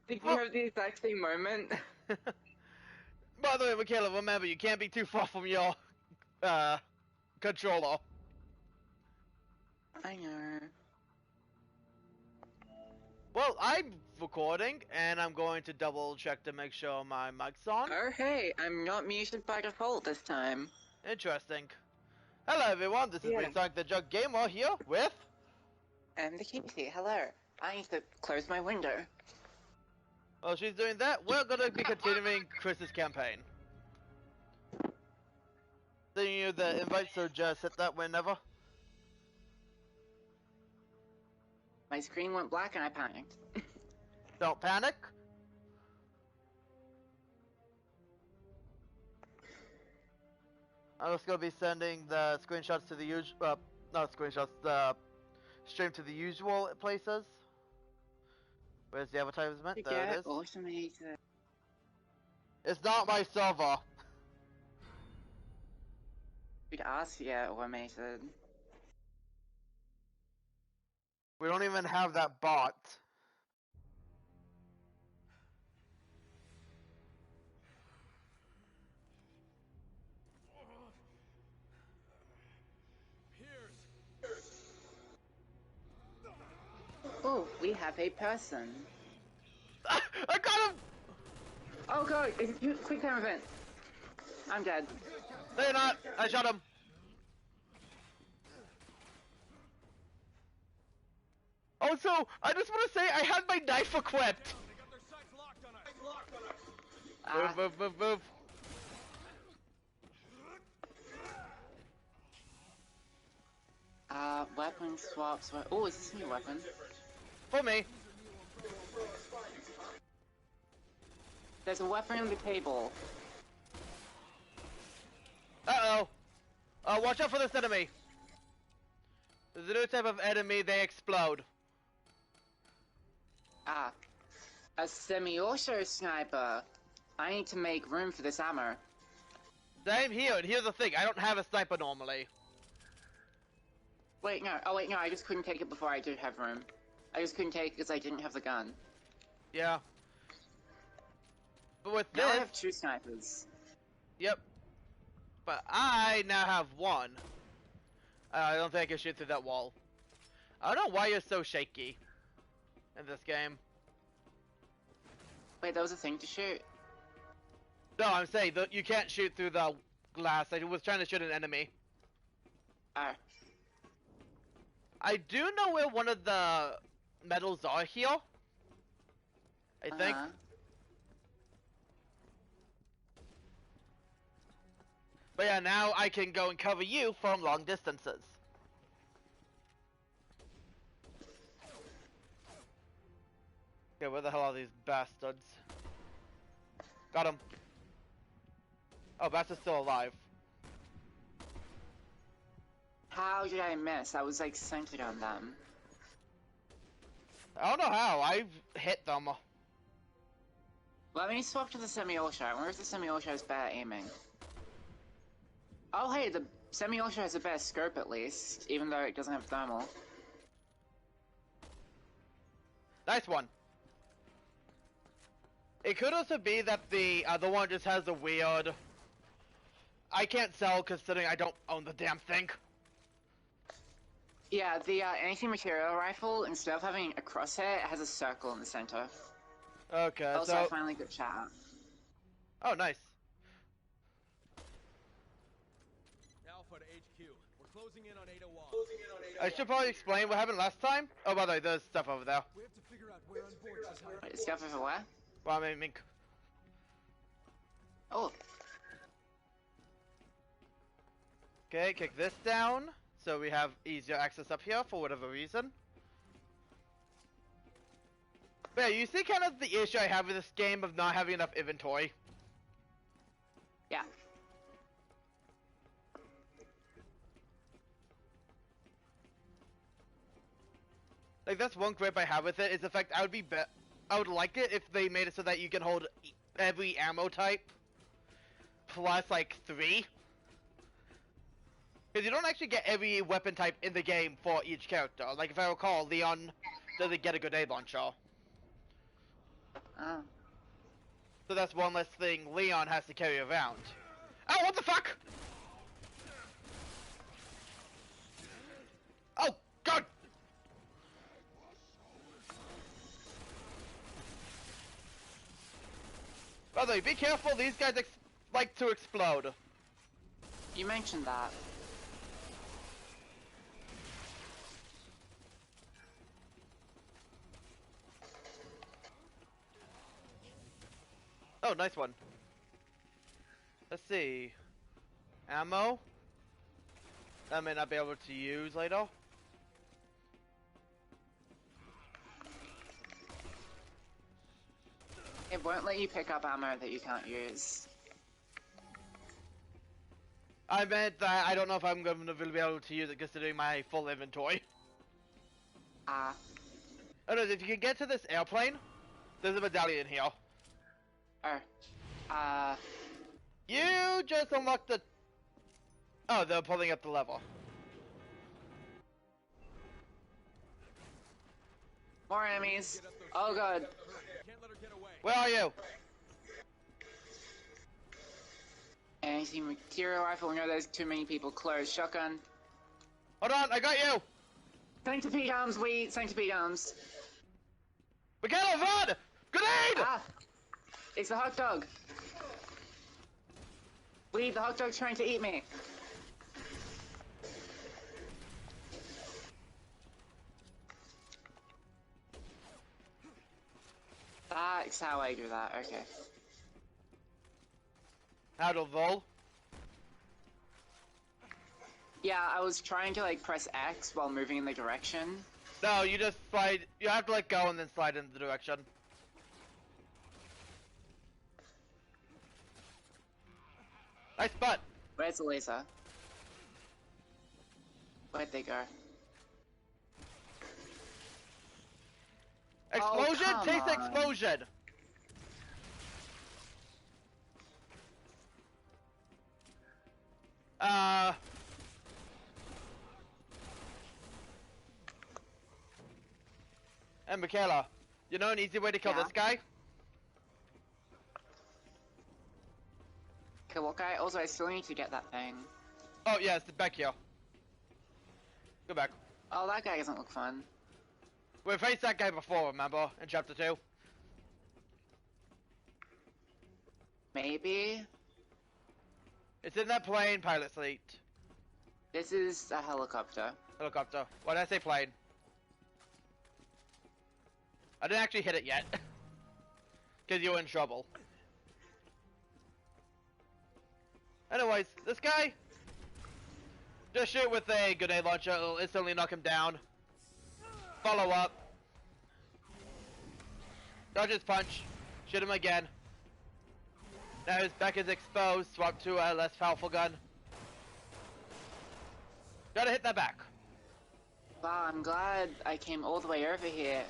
Did you have the exact same moment? By the way, Mikayla, remember, you can't be too far from your, controller. I know. Well, I'm recording, and I'm going to double check to make sure my mic's on. Oh hey, I'm not muted by default this time. Interesting. Hello everyone, this is Yeah. Sonic the Jug Gamer here with... And the Casey, hello. I need to close my window. While she's doing that, we're gonna be continuing Chris's campaign. Sending you the invite, so just hit that whenever. My screen went black and I panicked. Don't panic. I'm just gonna be sending the screenshots to the usual, not screenshots, the stream to the usual places. Where's the advertisement? There it is. Automated. It's not my server. You'd ask, yeah, automated. We don't even have that bot. Oh, we have a person. I got him! Oh god, it's a quick time event. I'm dead. No, you're not. I shot him. Also, I just want to say I had my knife equipped. Move. Weapon swaps. Oh, is this a new weapon? For me. There's a weapon on the table. Uh-oh. Watch out for this enemy. There's a new type of enemy, they explode. A semi-auto sniper. I need to make room for this ammo. Same here, and here's the thing, I don't have a sniper normally. Wait, no. Oh, wait, no, I just couldn't take it before I did have room. I just couldn't take it because I didn't have the gun. Yeah. But with Now this... I have 2 snipers. Yep. But I now have 1. I don't think I can shoot through that wall. I don't know why you're so shaky in this game. Wait, that was a thing to shoot? No, I'm saying that you can't shoot through the glass. I was trying to shoot an enemy. Oh. I do know where one of the medals are here. I think. But yeah, now I can go and cover you from long distances. Okay, where the hell are these bastards? Got him. Oh, Bastard's still alive. How did I miss? I was like centered on them. I don't know how. I've hit them. Let me swap to the semi-auto. I wonder if the semi-auto has better aiming. Oh hey, the semi-auto has a better scope at least, even though it doesn't have thermal. Nice one. It could also be that the other one just has a weird... I can't sell considering I don't own the damn thing. Yeah, the anti-material rifle, instead of having a crosshair, it has a circle in the center. Okay, also, so... I finally got chat. Oh, nice. Alpha to HQ. We're closing in on 801. I should probably explain what happened last time. Oh, by the way, there's stuff over there. We have to figure out where on board she's hiding. Wait, stuff everywhere? Well, I mean... Oh. Okay, kick this down. So we have easier access up here for whatever reason. But yeah, you see kind of the issue I have with this game of not having enough inventory. Yeah. Like, that's one gripe I have with it, is the fact I would like it if they made it so that you can hold every ammo type plus, like, 3. Because you don't actually get every weapon type in the game for each character. Like, if I recall, Leon doesn't get a grenade launcher. Oh. So that's one less thing Leon has to carry around. Oh, what the fuck? Oh, God! By the way, be careful, these guys like to explode. You mentioned that. Oh, nice one. Let's see. Ammo? I may not be able to use later. It won't let you pick up ammo that you can't use. I meant that I don't know if I'm going to be able to use it considering my full inventory. Ah. Oh no, if you can get to this airplane, there's a medallion here. Oh. You just unlocked the... Oh, they're pulling up the level. More enemies. Oh god. Can't let her get away. Where are you? Anti-material rifle. No, there's too many people close. Shotgun. Hold on, I got you! Centipede arms, centipede arms. Mikayla, run! Grenade! Ah! It's the hot dog. The hot dog's trying to eat me. That's how I do that, okay. How to roll? Yeah, I was trying to like press X while moving in the direction. No, you just slide... You have to let go and then slide in the direction. Nice butt! Where's the laser? Where'd they go? Explosion? come Taste the on. explosion! And Mikayla, you know an easy way to kill Yeah. this guy? Okay, what guy? Also, I still need to get that thing. Oh yeah, it's back here. Go back. Oh, that guy doesn't look fun. We faced that guy before, remember? In chapter 2. Maybe? It's in that plane pilot seat. This is a helicopter. Helicopter. Why did I say plane? I didn't actually hit it yet. Because you were in trouble. Anyways, this guy... Just shoot with a grenade launcher, it'll instantly knock him down. Follow up. Dodge his punch. Shoot him again. Now his back is exposed, swap to a less powerful gun. Gotta hit that back. Wow, I'm glad I came all the way over here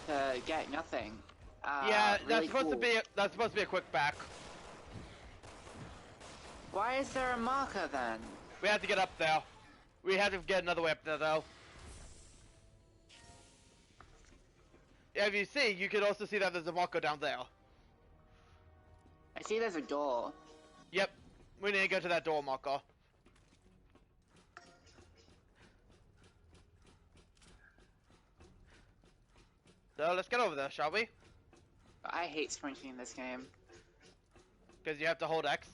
to get nothing. Yeah, that's really supposed to cool. be that's supposed to be a quick back. Why is there a marker then? We have to get up there. We have to get another way up there though. Yeah, if you see, you can also see that there's a marker down there. I see there's a door. Yep, we need to go to that door marker. So let's get over there, shall we? I hate sprinting in this game. Because you have to hold X.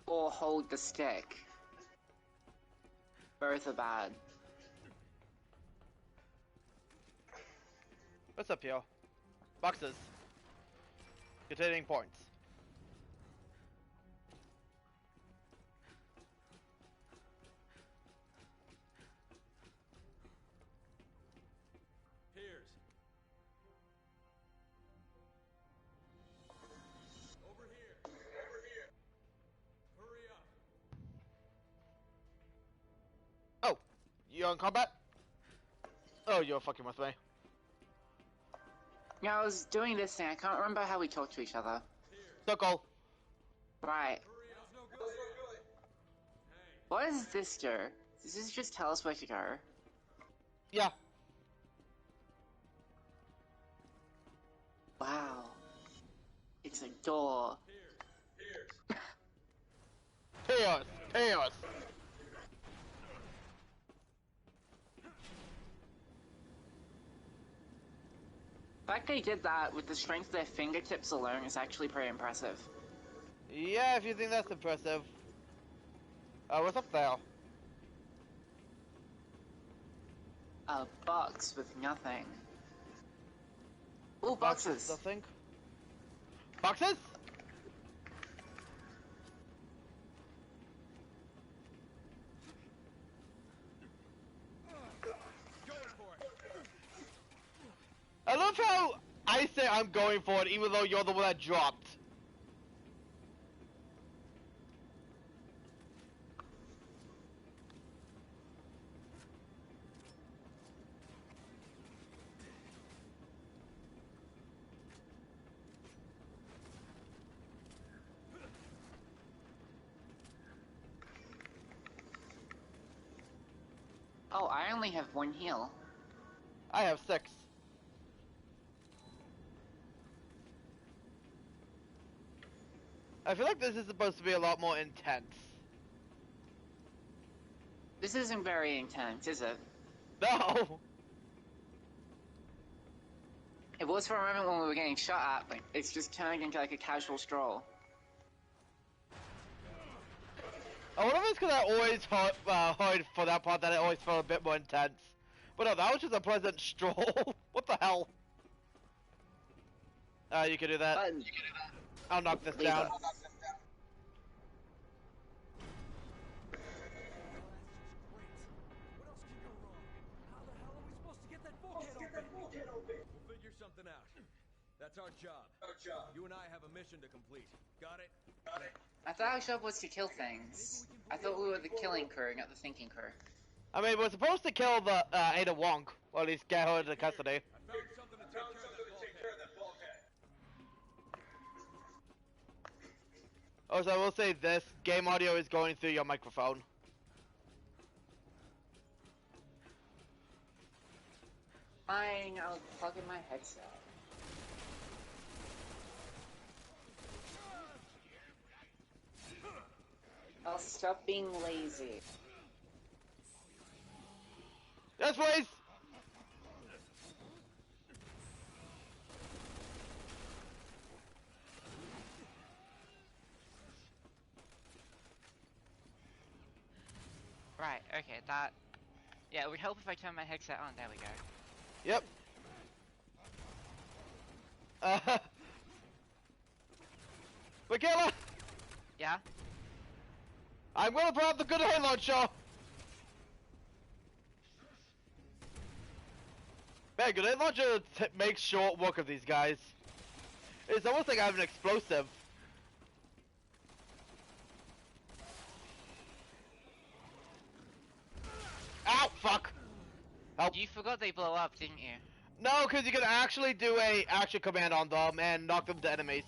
Or hold the stick. Both are bad. What's up here? Boxes. Containing points. Piers. Over here. Over here. Hurry up. Oh, you in combat? Oh, you're fucking with me. Yeah, I was doing this thing. I can't remember how we talked to each other. Circle. Right. Hurry up. That's no good. Hey. What does this do? Does this just tell us where to go? Yeah. It's a door. Chaos! Chaos! The fact they did that with the strength of their fingertips alone is actually pretty impressive. Yeah, if you think that's impressive. What's up there? A box with nothing. Ooh, boxes! Nothing. Boxes? I love how I say I'm going for it even though you're the one that dropped. Oh, I only have one heal. I have 6. I feel like this is supposed to be a lot more intense. This isn't very intense, is it? No! It was for a moment when we were getting shot at, but it's just turned into like a casual stroll. I wonder if it's because I always heard for that part that it always felt a bit more intense. But no, that was just a pleasant stroll. What the hell? You can do that. I'll knock this down. We'll figure something out. That's our job. You and I have a mission to complete. Got it? I thought our job was to kill things. I thought we were the killing crew, not the thinking crew. I mean, we're supposed to kill the Ada Wong, or at least get her into custody. I found something to take care of that bulkhead. Also, I will say this, game audio is going through your microphone. Fine, I'll plug in my headset. I'll stop being lazy. Yes, please! Right, okay, that... Yeah, it would help if I turn my headset on, there we go. Yep. Mikayla! Yeah? I'm gonna put out the good hand launcher! Man, grenade launcher makes short work of these guys. It's almost like I have an explosive. Ow, fuck! Help. You forgot they blow up, didn't you? No, because you can actually do a action command on them and knock them to enemies.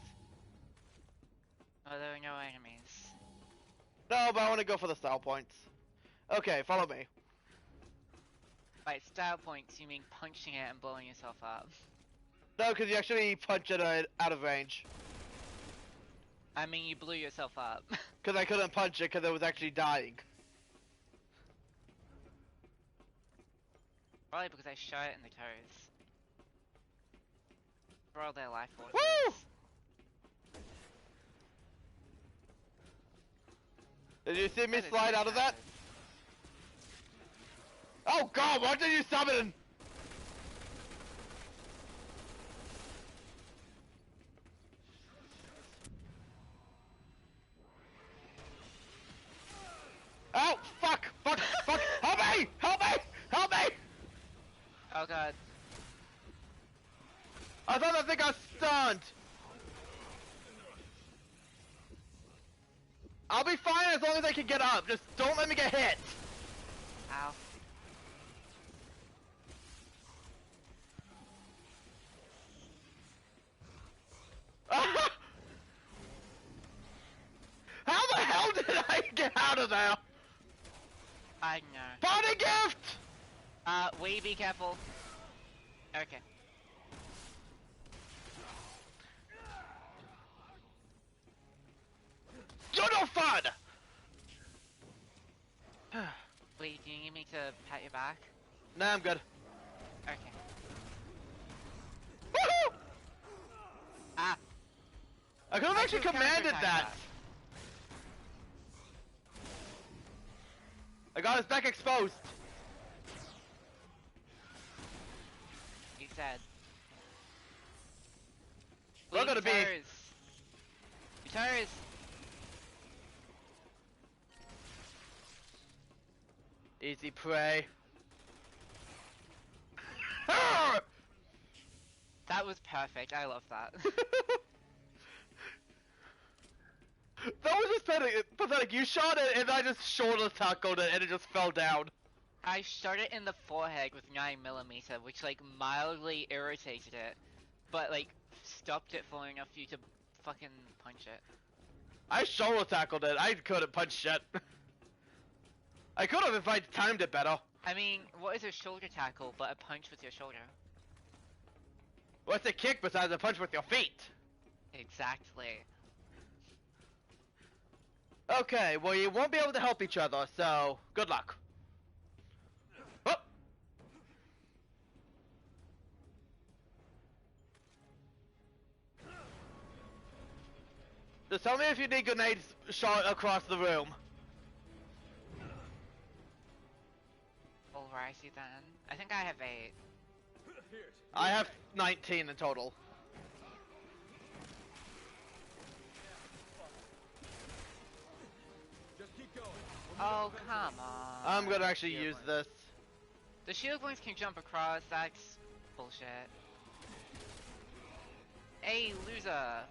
Oh, there are no enemies. No, but I want to go for the style points. Okay, follow me. By style points, you mean punching it and blowing yourself up. No, because you actually punch it out of range. I mean, you blew yourself up. Because I couldn't punch it because it was actually dying. Probably because I shot it in the toes. For all their life forces. Woo! Did you see me slide out of that? Oh god, what did you summon? Oh, fuck, fuck, fuck, help me, help me, help me! Oh god. I thought that thing got stunned. I'll be fine as long as I can get up, just don't let me get hit. Ow. How the hell did I get out of there? I know. Party gift! Wee, be careful. Okay. to pat your back? Nah, I'm good. Okay. Woohoo! Ah! I could have actually commanded that. I got his back exposed. He's dead. We're gonna be. Guitars! Easy prey. That was perfect. I love that. That was just pathetic. You shot it and I just shoulder tackled it and it just fell down. I shot it in the forehead with 9mm, which like mildly irritated it, but like stopped it falling enough for you to fucking punch it. I shoulder tackled it. I couldn't punch shit. I could have if I timed it better. I mean, what is a shoulder tackle but a punch with your shoulder? What's a kick besides a punch with your feet? Exactly. Okay, well you won't be able to help each other, so good luck. Oh. Just tell me if you need grenades shot across the room. Alrighty then. I think I have 8. I have 19 in total. Just keep going. Oh, come on. I'm gonna actually use this. The shield ones can jump across, that's bullshit. Hey, loser!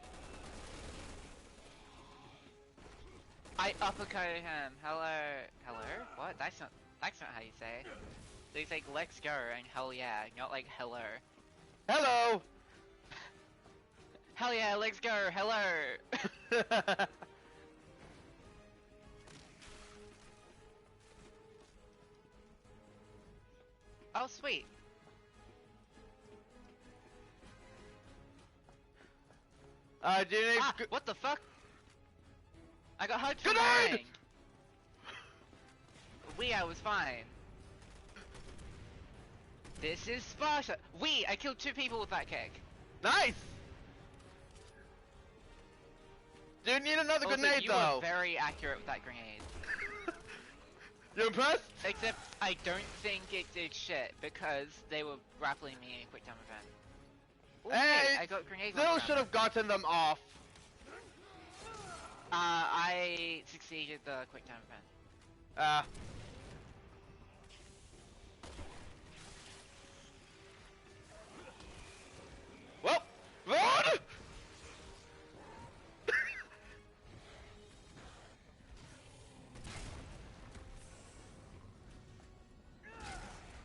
I uppercutted him. Hello. Hello? What? That's not how you say. It's like, let's go, and hell yeah, not like hello. Hello! Hell yeah, let's go, hello! Oh, sweet. Do you need What the fuck? I got hugged Good from night! behind. I was fine. This is Sparta. I killed 2 people with that kick. Nice! Do you need another Also, grenade you though? were very accurate with that grenade. You impressed? Except, I don't think it did shit, because they were grappling me in a quick time event. Ooh, Hey, I got grenades still on should have gotten them off. I succeeded the quick time event. Well, run!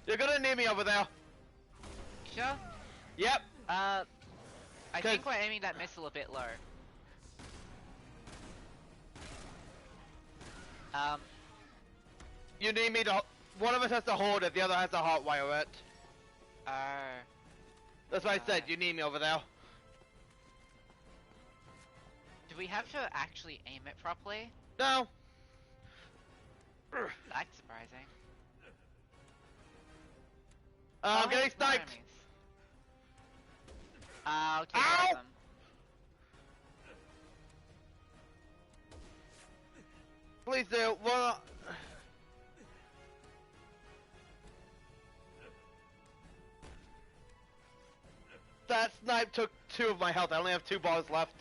You're gonna need me over there. Sure? Yep. I think we're aiming that missile a bit low. You need me to. One of us has to hold it, the other has to hotwire it. That's why I said you need me over there. Do we have to actually aim it properly? No. That's surprising. I'm getting hey, more sniped. enemies. I'll take Ow! care of them. Please do. Well. That snipe took 2 of my health. I only have 2 bars left.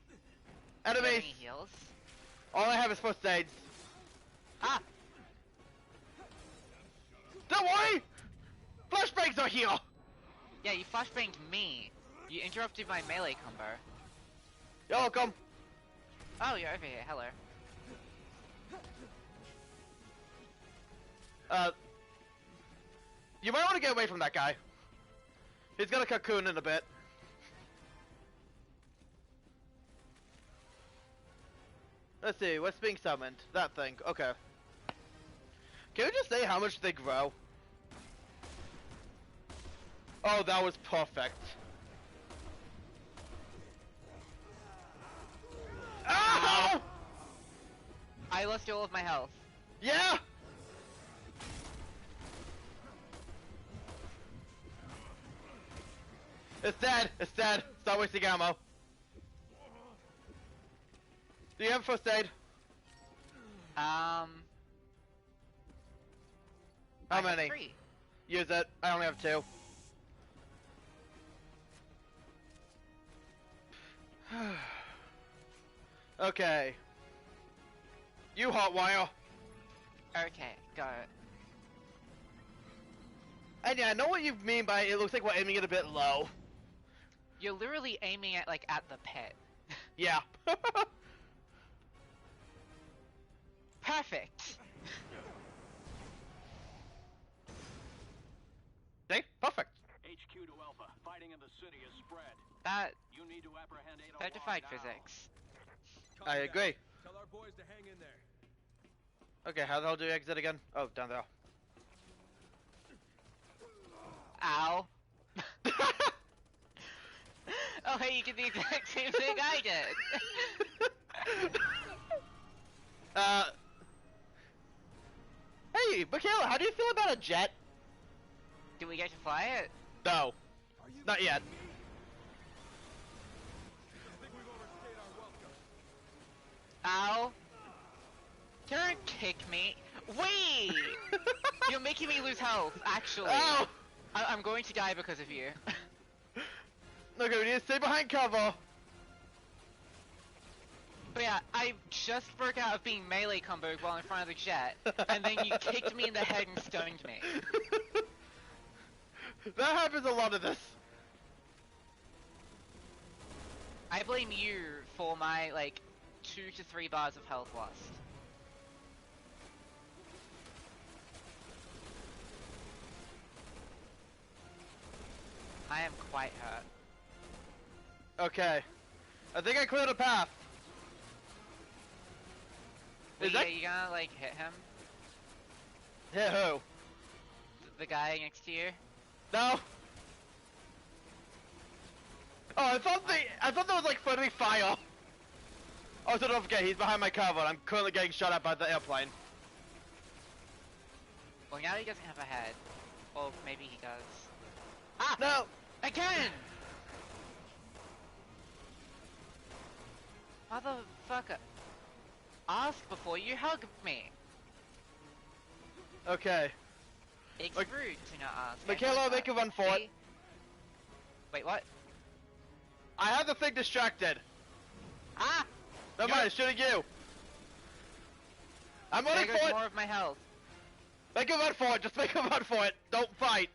Do you have Enemies. any heals? All I have is first aids. Ah! Don't worry! Flashbangs are here! Yeah, you flashbanged me. You interrupted my melee combo. You're welcome. Oh, you're over here. Hello. You might want to get away from that guy. He's gonna cocoon in a bit. Let's see, what's being summoned? That thing, okay. Can we just say how much they grow? Oh, that was perfect. Ow! I lost all of my health. Yeah! It's dead. It's dead. Stop wasting ammo. Do you have first aid? How many? 3. Use it. I only have 2. Okay. You hotwire. Okay, got it. And yeah, I know what you mean by it looks like we're aiming it a bit low. You're literally aiming at, like, at the pit. Yeah. Perfect! See? Perfect. HQ to Alpha. Fighting in the city is spread. That You need to apprehend 801 certified now. physics. I Contact. agree. Tell our boys to hang in there. Okay, how the hell do you exit again? Oh, down there. Ow. Oh, hey, you did the exact same thing I did! Hey, Mikayla, how do you feel about a jet? Do we get to fly it? No. Are you Not yet. kidding me? I think we've overstayed our welcome. Ow. Don't kick me. Wait! You're making me lose health, actually. Oh! I'm going to die because of you. Okay, we need to stay behind cover. But yeah, I just broke out of being melee comboed while in front of the jet, and then you kicked me in the head and stoned me. That happens a lot of this. I blame you for my, like, 2 to 3 bars of health lost. I am quite hurt. Okay. I think I cleared a path. Wait, Is that- are you gonna, like, hit him? Hit who? The guy next to you? No. Oh, I thought there was like friendly fire. Oh, so don't forget, he's behind my cover. I'm currently getting shot at by the airplane. Well, now he doesn't have a head. Or maybe he does. Ah! No. Again! Motherfucker. Ask before you hug me. Okay. It's Like- rude to not ask. Mikayla, make a run for it. See? Wait, what? I have the thing distracted. Ah! Never mind, it's shooting you. I'm There running goes for it. more of my health. Make a run for it. Just make a run for it. Don't fight.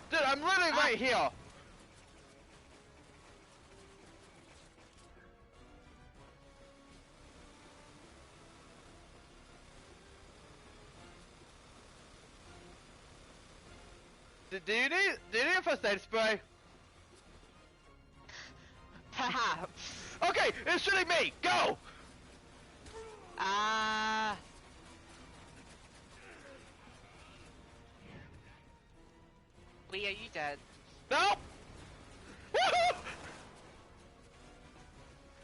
Dude, I'm literally right here. Do you need a first aid spray? Perhaps. Okay, it's shooting me. Go. Ah. Lee, are you dead? No. Woohoo!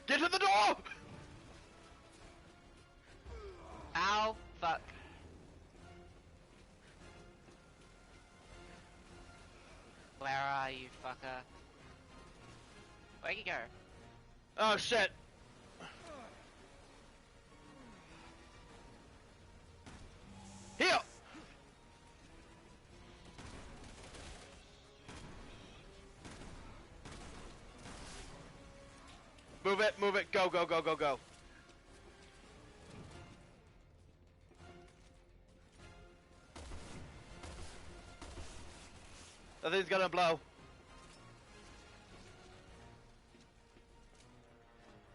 Get to the door. Ow. Fuck. Where are you, fucker? Where'd you go? Oh shit. Here. Move it, go, go, go, go, go. That thing's gonna blow.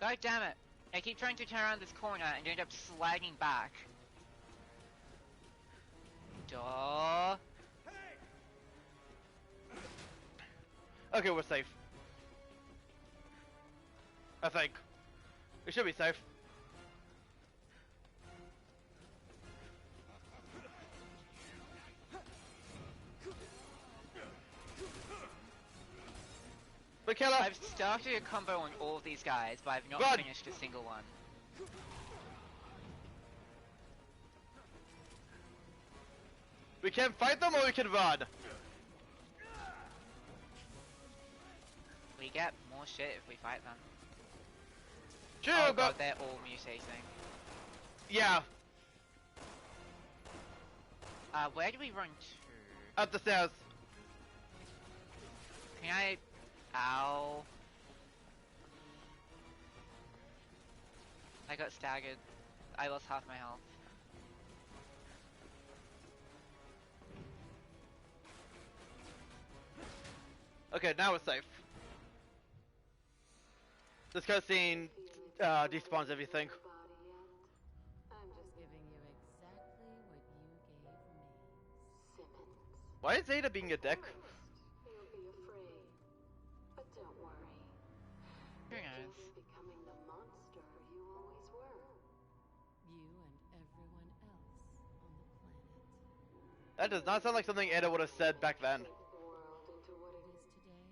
God damn it. I keep trying to turn around this corner and end up slagging back. Duh. Okay, we're safe. I think. We should be safe. Mikayla! I've started a combo on all of these guys, but I've not Run. finished a single one. We can fight them or we can run. We get more shit if we fight them. True, Oh but god, they're all mutating. yeah, Where do we run to? up the stairs. Can I... Ow. I got staggered. I lost half my health. Okay, now we're safe. This cutscene despawns everything. I'm just giving you exactly what you gave me, Simmons. Why is Zeta being a dick? You'll be afraid, but don't worry. Who You're knows? just becoming the monster you always were. You and everyone else on the planet. That does not sound like something Ada would have said back then. Shape the world into what it is today.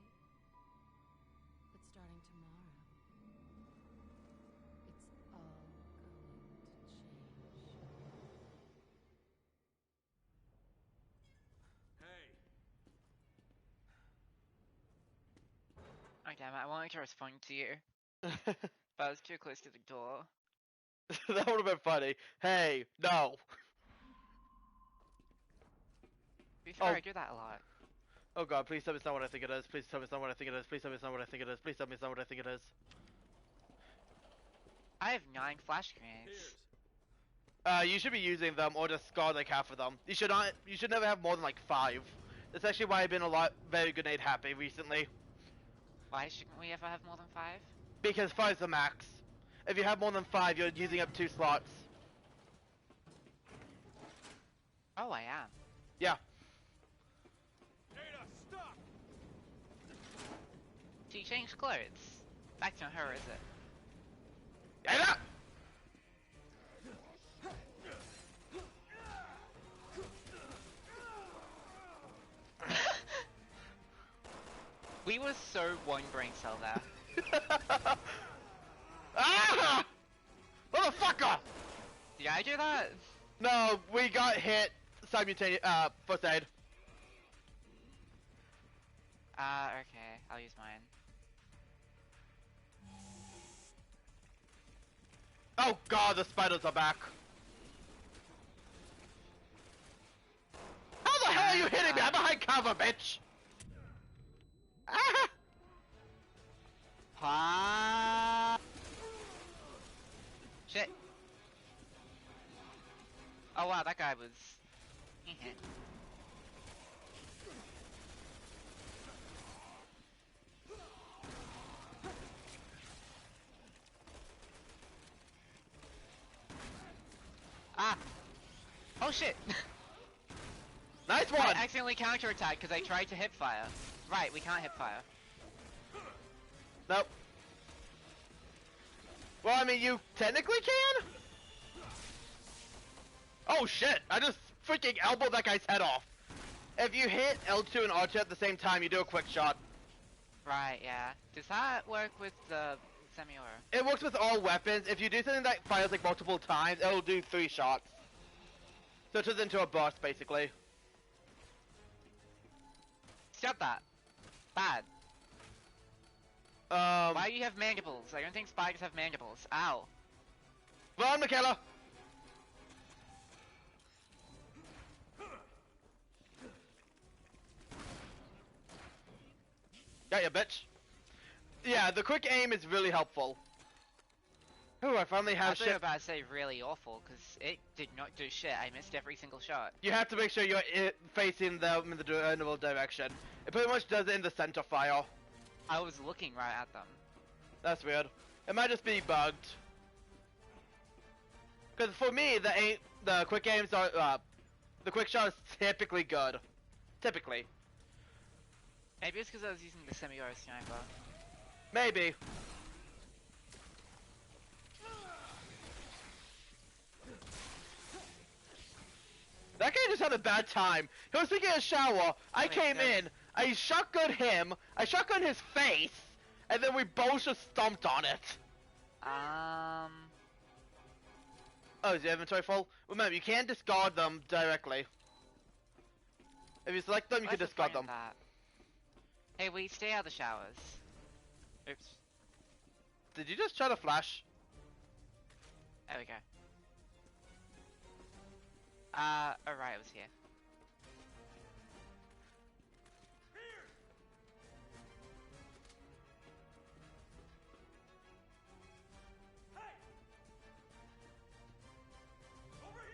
But starting tomorrow, it's all going to change. Hey, Oh damn it, I wanted to respond to you, but I was too close to the door. That would have been funny. Hey, no. To be fair, Oh. I do that a lot. Oh god, please tell me it's not what I think it is. Please tell me it's not what I think it is. Please tell me it's not what I think it is. Please tell me it's not what I think it is. I have 9 flash grenades. here's. You should be using them or discard like half of them. You should not. You should never have more than like 5. That's actually why I've been very grenade happy recently. Why shouldn't we ever have more than 5? Because 5 is the max. If you have more than 5, you're using up 2 slots. Oh, I am. Yeah. Ada, stop! She changed clothes. That's not her, is it? Ada! We were so one brain cell there. Ah! Motherfucker! Did I do that? No, we got hit simultaneous. First aid. Okay, I'll use mine. Oh god, the spiders are back. How the hell are you hitting me? I'm behind cover, bitch! Ah! Pa. Shit. Oh wow, that guy was. Ah! Oh shit! Nice one! I accidentally counterattacked because I tried to hip fire. Right, we can't hip fire. Nope. Well, I mean, you technically can? Oh shit, I just freaking elbowed that guy's head off. If you hit L2 and R2 at the same time, you do a quick shot. Right, yeah. Does that work with the semi-aura? It works with all weapons. If you do something that fires like multiple times, it'll do 3 shots. So it turns into a burst, basically. Stop that. Bad. Why do you have mandibles? I don't think spiders have mandibles. Ow. Run, Mikayla! Got ya, bitch. Yeah, the quick aim is really helpful. Ooh, I finally I have thought you were shit. about to say really awful, because it did not do shit. I missed every single shot. You have to make sure you're facing them in the general direction. It pretty much does it in the center fire. I was looking right at them. That's weird. It might just be bugged. Because for me, the quick aims are, the quick shot is typically good. Typically. Maybe it's because I was using the semi-aura sniper. Maybe. That guy just had a bad time. He was taking a shower. I makes came sense. in. I shotgunned him. I shotgunned his face. and then we both just stomped on it. Oh, is your inventory full? Remember, you can't discard them directly. If you select them, you can What's the discard point them. of that? Hey, we stay out of the showers. Oops. Did you just try to flash? There we go. Alright, it was here.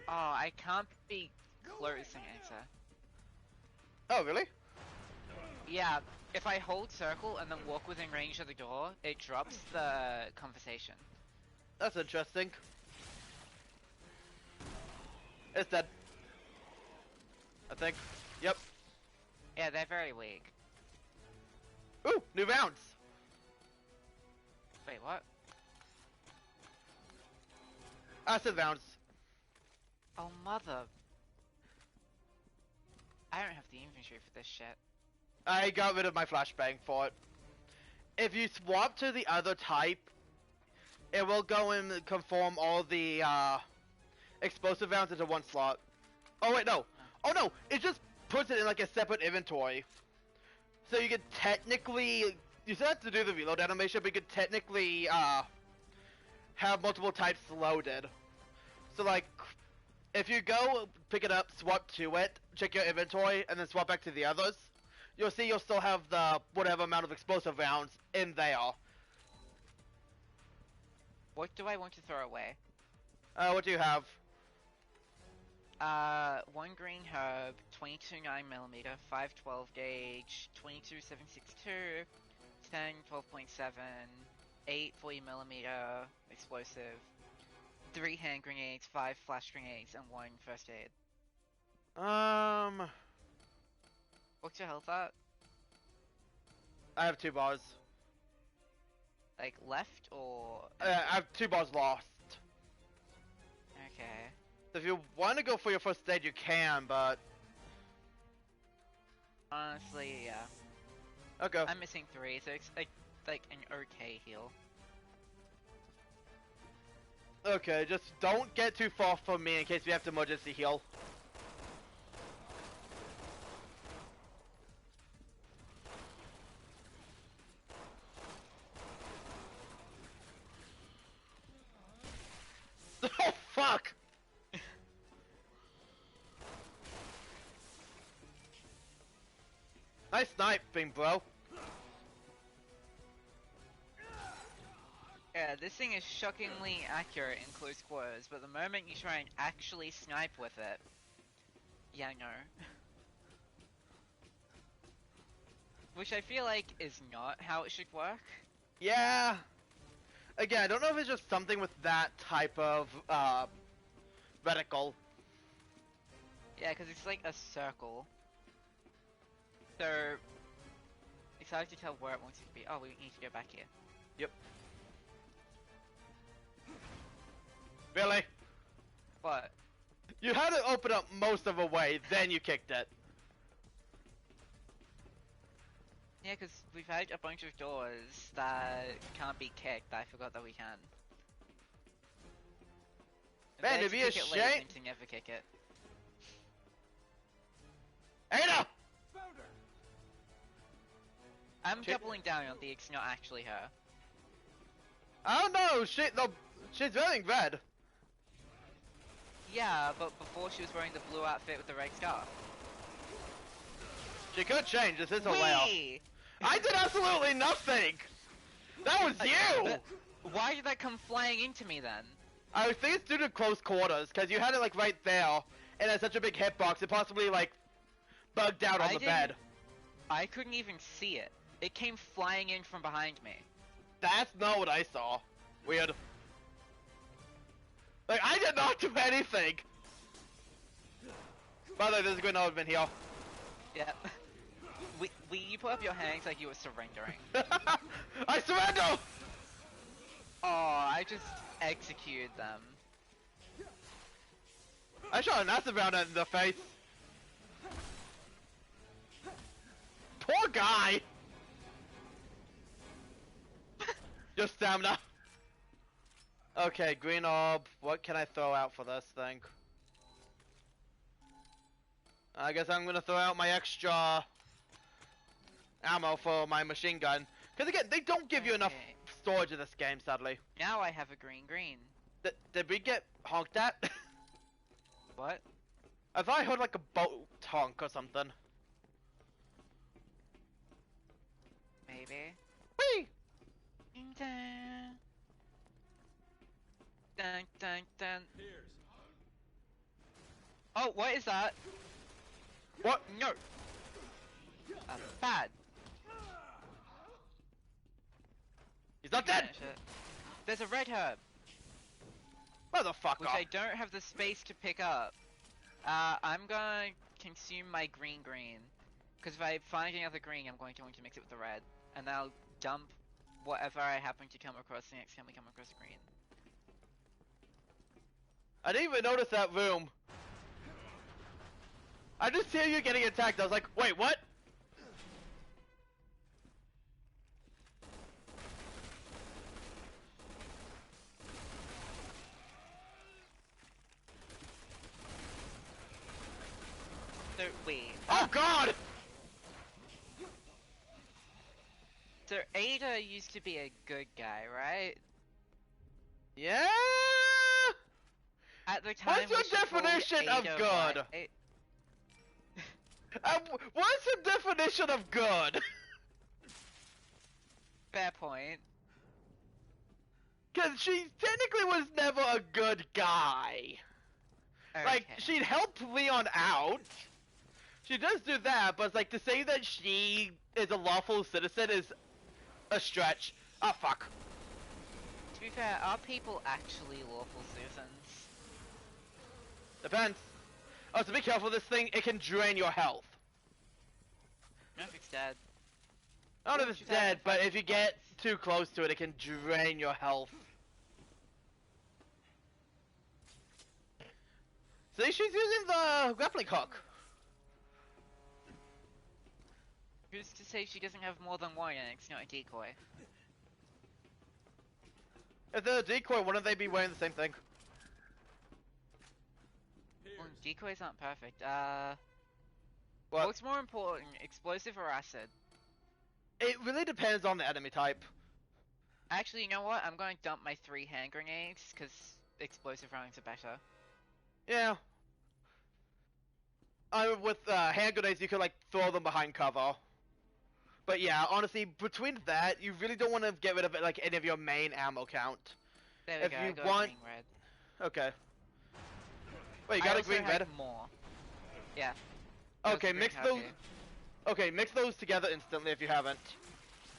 Oh, I can't be closing it, sir. Oh, really? Yeah, if I hold circle and then walk within range of the door, it drops the conversation. That's interesting. It's dead. I think. Yep. Yeah, they're very weak. Ooh, new rounds. Wait, what? Acid rounds. Oh, mother. I don't have the inventory for this shit. I got rid of my flashbang for it. If you swap to the other type, it will go and conform all the explosive rounds into one slot. Oh wait, no. Oh no, it just puts it in like a separate inventory. So you could technically, you still have to do the reload animation, but you could technically have multiple types loaded. So like, if you go pick it up, swap to it, check your inventory, and then swap back to the others, you'll see you'll still have the whatever amount of explosive rounds in there. What do I want to throw away? What do you have? One green herb, 22 9mm, 512 gauge, 22 762, 10 12.7, 8 40mm explosive, 3 hand grenades, 5 flash grenades, and 1 first aid. What's your health at? I have 2 bars. Like left or? I have 2 bars lost. Okay. If you want to go for your first aid, you can, but Honestly, yeah. okay. I'm missing 3, so it's like an okay heal. Okay, just don't get too far from me in case we have to emergency heal. Oh fuck! Nice sniping, bro. Yeah, this thing is shockingly accurate in close quarters, but the moment you try and actually snipe with it, yeah, no. Which I feel like is not how it should work. Yeah. Again, I don't know if it's just something with that type of reticle. Yeah, because it's like a circle. So, it's hard to tell where it wants it to be. Oh, we need to go back here. Yep. Really? What? You had to open up most of the way, then you kicked it. Yeah, because we've had a bunch of doors that can't be kicked. I forgot that we can. Man, Better it'd to be a kick it late shame. than to never kick it. Ada! I'm Shit. doubling down on the it's not actually her. I don't know, she's wearing red. Yeah, but before she was wearing the blue outfit with the red scarf. She could change, this is a layoff. Wee! I did absolutely nothing! That was you! Why did that come flying into me then? I think it's due to close quarters, because you had it like right there, and it's such a big hitbox, it possibly like bugged out on the bed. I couldn't even see it. It came flying in from behind me. That's not what I saw. Weird. Like, I did not do anything! By the way, there's a good element here. Yep. You put up your hands like you were surrendering. I surrender! Oh, I just executed them. I shot an acid round in the face. Poor guy! Just stamina. Okay, green orb. What can I throw out for this thing? I guess I'm gonna throw out my extra ammo for my machine gun. Because again, they don't give you enough Okay. storage in this game, sadly. Now I have a green. Did we get honked at? What? I thought I heard like a boat honk or something. Maybe. Whee! Dun, dun, dun, dun. Here's. Oh, what is that? What? No. Bad. He's not dead! Finish it. There's a red herb, Motherfucker! which I don't have the space to pick up. I'm gonna consume my green. Because if I find any other green, I'm going to mix it with the red. And then I'll dump whatever I happen to come across the next time we come across green. I didn't even notice that room. I just hear you getting attacked. I was like, wait, what? So, wait. Oh god! So Ada used to be a good guy, right? Yeah? At the time, What's your we should call definition of Ada good? right? What's the definition of good? Fair point. Cause she technically was never a good guy. Like, Okay. she'd help Leon out. She does do that, but it's like to say that she is a lawful citizen is a stretch. Oh fuck. To be fair, are people actually lawful citizens? Depends. Oh, so be careful with this thing, it can drain your health. I don't know if it's dead. I don't know if She's it's dead, having but fun. if you get too close to it, it can drain your health. See, she's using the grappling hook. Who's to say she doesn't have more than one and it's not a decoy? If they're a decoy, wouldn't they be wearing the same thing? Well, decoys aren't perfect. What? What's more important, explosive or acid? It really depends on the enemy type. Actually, you know what? I'm going to dump my 3 hand grenades, because explosive rounds are better. Yeah. With hand grenades, you could like throw them behind cover. But yeah, honestly, between that, you really don't want to get rid of it, like any of your main ammo count. There we If go, you I got want- green red. Okay. Wait, you I got a also green have red? more. Yeah. There was Okay, a green mix herb those. here. Okay, mix those together instantly if you haven't.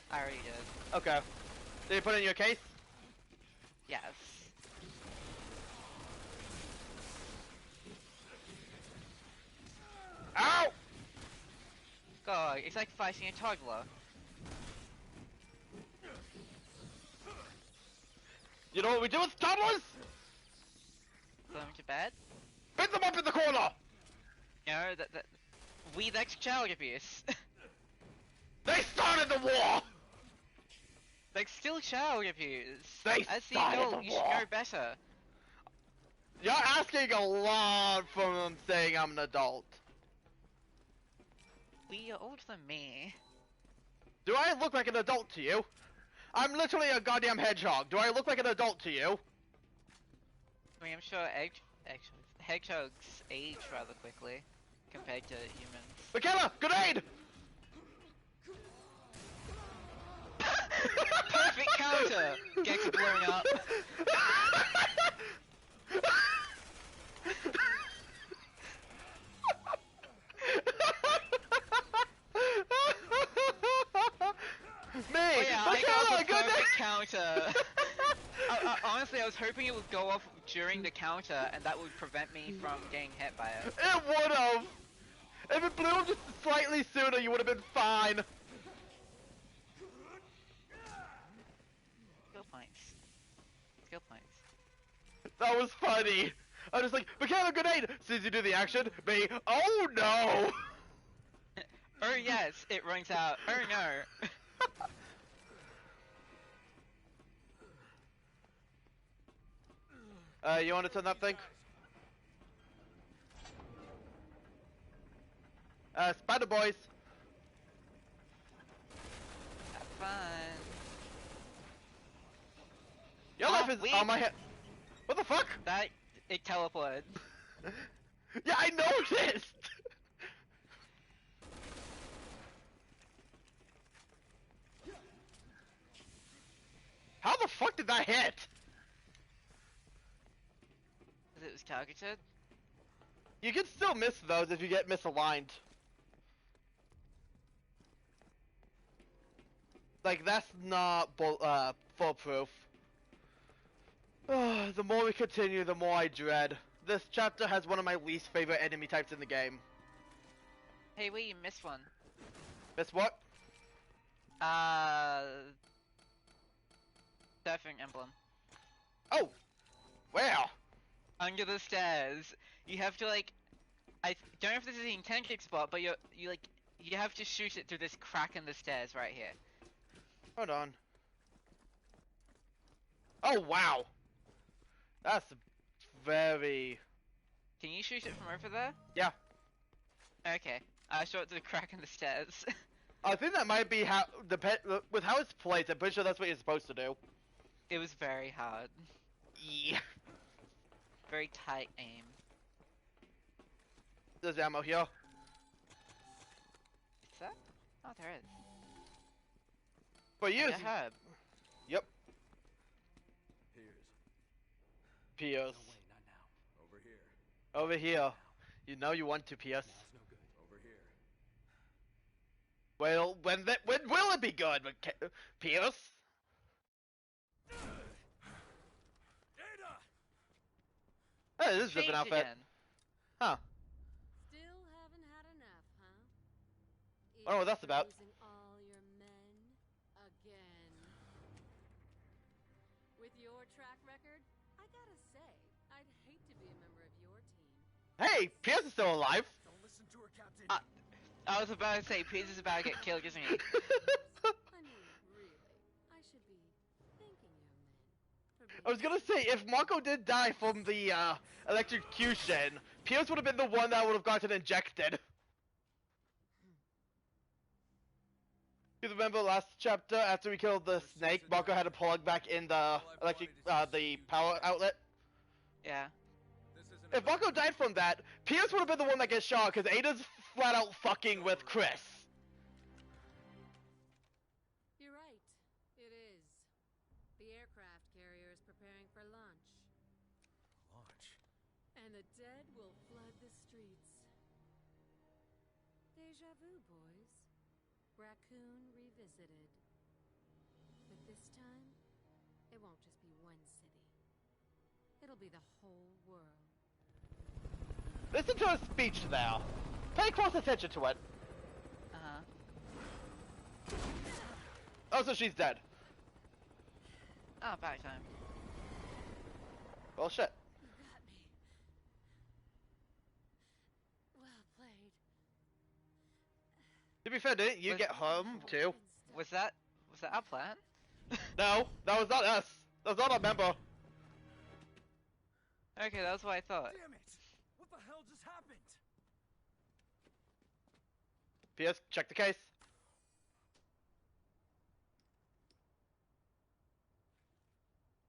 I already did. Okay. Did you put it in your case? Yes. Ow! God, it's like fighting a toddler. You know what we do with toddlers? Put them to bed? Beat them up in the corner! No, that's child abuse. They started the war! That's still child abuse. They As the started adult, the you should war. know better. You're asking a lot from saying I'm an adult. Well, you're older than me. Do I look like an adult to you? I'm literally a goddamn hedgehog. Do I look like an adult to you? I mean, I'm sure hedgehogs age rather quickly compared to humans. Mikayla, grenade! Perfect counter! Gets blown up. Me! Oh yeah, I got Mikayla, the perfect grenade! counter. Honestly, I was hoping it would go off during the counter, and that would prevent me from getting hit by it. It would've! If it blew up just slightly sooner, you would've been fine. Skill points. Skill points. That was funny. I was just like, Mikayla, grenade! As soon as you do the action, me, oh no! Oh yes, it runs out. Oh no. You want to turn that thing? Spider boys. Have fun. Your life is on my head. What the fuck? That it teleported. Yeah, I noticed. How the fuck did that hit? It was targeted. You can still miss those if you get misaligned. Like, that's not foolproof. The more we continue, the more I dread. This chapter has one of my least favorite enemy types in the game. Hey, wait, you missed one. Miss what? Surfing emblem. Oh! Where? Under the stairs. You have to like, I don't know if this is the intended spot, but you have to shoot it through this crack in the stairs right here. Hold on. Oh, wow! That's very... Can you shoot it from over there? Yeah. Okay. I shot it through the crack in the stairs. I think that might be how, with how it's placed, I'm pretty sure that's what you're supposed to do. It was very hard. Yeah. Very tight aim. There's ammo here. Is that? Oh, there is. For you. Yeah, herb. Yep. Piers. Pierce. No way, not now. Over here. Over here. You know you want to, Pierce. Now it's no good. Over here. Well, when will it be good, Pierce? Ada! Hey, this is a different Changed outfit. again. Huh. Still haven't had enough, huh? I don't know what that's about. Losing all your men again. With your track record, I gotta say, I'd hate to be a member of your team. Hey, Pierce is still alive. Don't listen to her, Captain. I was about to say, Piers is about to get killed, isn't he? I mean, really, I should be thanking your men for being I was gonna say, if Marco did die from the electrocution, Pierce would have been the one that would have gotten injected. You remember last chapter, after we killed the snake, Marco had to plug back in the the power outlet? Yeah. This isn't If Marco died from that, Pierce would have been the one that gets shot, because Ada's flat out fucking with Chris. You're right. It is. The aircraft carrier is preparing for launch, launch. and the dead will flood the streets. Deja vu, boys. Raccoon revisited. But this time, it won't just be one city. It'll be the whole world. Listen to her speech there. Pay close attention to it. Uh-huh. Oh, so she's dead. Oh, back time. Well, shit. You got me. Well played. To be fair, didn't you But- get home, too? Was that our plan? No, that was not us. That was not our member. Okay, that's what I thought. Damn it! What the hell just happened? Pierce, check the case.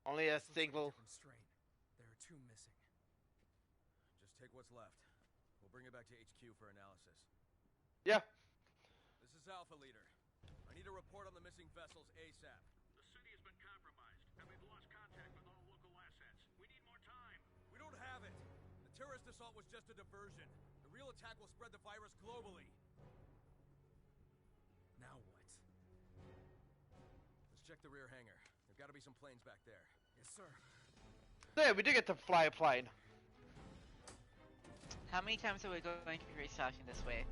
Only a This looks like single... different strain. There are 2 missing. Just take what's left. We'll bring it back to HQ for analysis. Yeah. This is Alpha Leader. I need a report on the missing vessels ASAP. The city has been compromised, and we've lost contact with all local assets. We need more time. We don't have it. The terrorist assault was just a diversion. The real attack will spread the virus globally. Now what? Let's check the rear hangar. There've got to be some planes back there. Yes, sir. Yeah, we did get to fly a plane. How many times are we going to be restarting this way?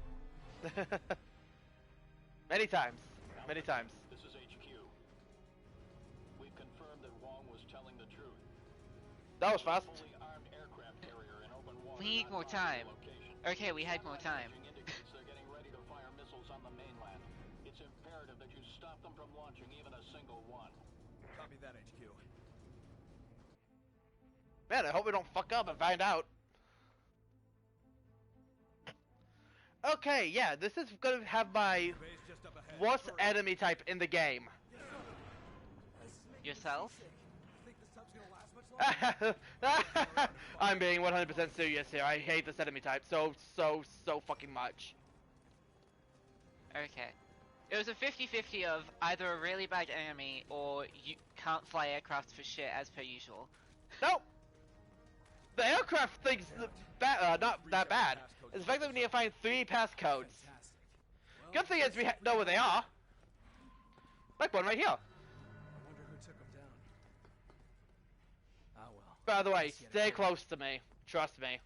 Many times. Many times. This is HQ. We've confirmed that Wong was telling the truth. That was fast. Fully armed aircraft carrier in open water. We need not more far from time. the location. Okay, we had more time. Imaging indicates they're getting ready to fire missiles on the mainland. It's imperative that you stop them from launching even a single one. Copy that, HQ. Man, I hope we don't fuck up and find out. Okay, yeah, this is gonna have my Base just up ahead. worst Hurry. enemy type in the game. Yourself? Think this tub's gonna last much longer? I'm being 100% serious here. I hate this enemy type so fucking much. Okay. It was a 50-50 of either a really bad enemy or you can't fly aircraft for shit as per usual. Nope. The aircraft thing's not that bad. It's the fact that we need to find 3 passcodes. Good thing is we know where they are. Like one right here. I wonder who took them down. Ah well. By the way, Let's get stay ahead. close to me. Trust me.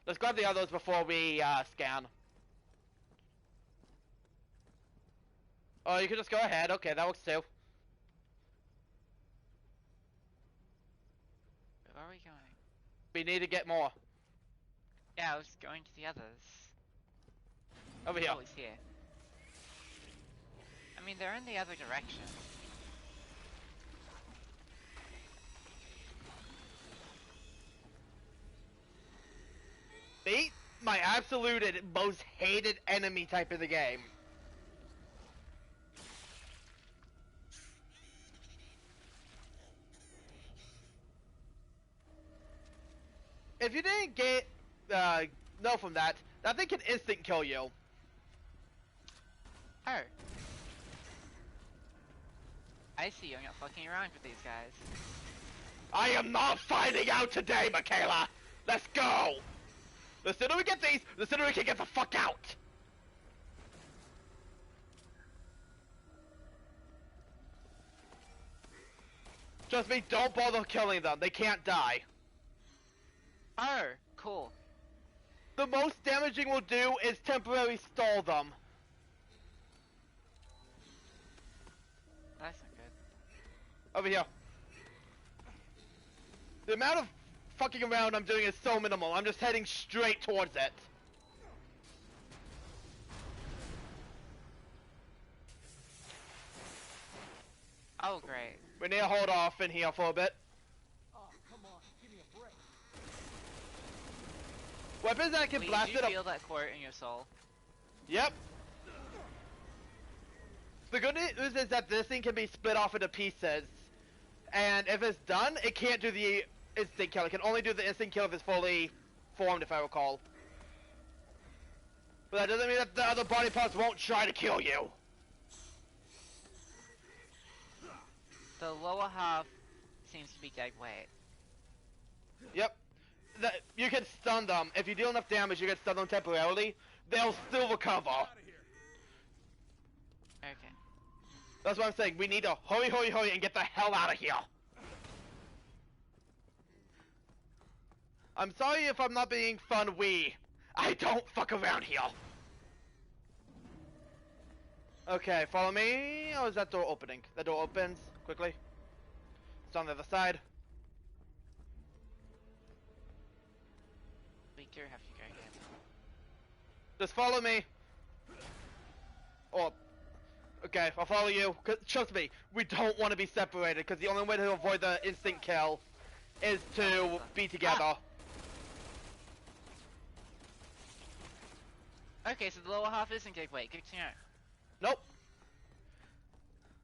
Let's grab the others before we scan. Oh, you can just go ahead. Okay, that works too. Where are we going? We need to get more. Yeah, I was going to the others. Over here. Oh, he's here. I mean, they're in the other direction. Beat my absolute and most hated enemy type in the game. If you didn't get know from that thing can instant kill you. Oh. I see you're not fucking around with these guys. I am not finding out today, Mikayla. Let's go. The sooner we get these, the sooner we can get the fuck out. Trust me, don't bother killing them. They can't die. Oh, cool. The most damaging we'll do is temporarily stall them. That's not good. Over here. The amount of fucking around I'm doing is so minimal. I'm just heading straight towards it. Oh, great. We need to hold off in here for a bit. Oh, come on. Give me a break. Weapons that can Lee, blast do you it up. feel that quote in your soul? Yep. The good news is that this thing can be split off into pieces. And if it's done, it can't do the instant kill. It can only do the instant kill if it's fully formed, if I recall. But that doesn't mean that the other body parts won't try to kill you. The lower half seems to be dead weight. Yep. You can stun them. If you deal enough damage, you can stun them temporarily. They'll still recover. Okay. That's what I'm saying. We need to hurry, hurry, hurry, and get the hell out of here. I'm sorry if I'm not being fun. I don't fuck around here. Okay, follow me. Oh, is that door opening? That door opens quickly. It's on the other side. We do have to go again. Just follow me. Oh, okay, I'll follow you. 'Cause trust me, we don't want to be separated, because the only way to avoid the instant kill is to be together. Okay, so the lower half isn't dead weight. Good to know. Nope.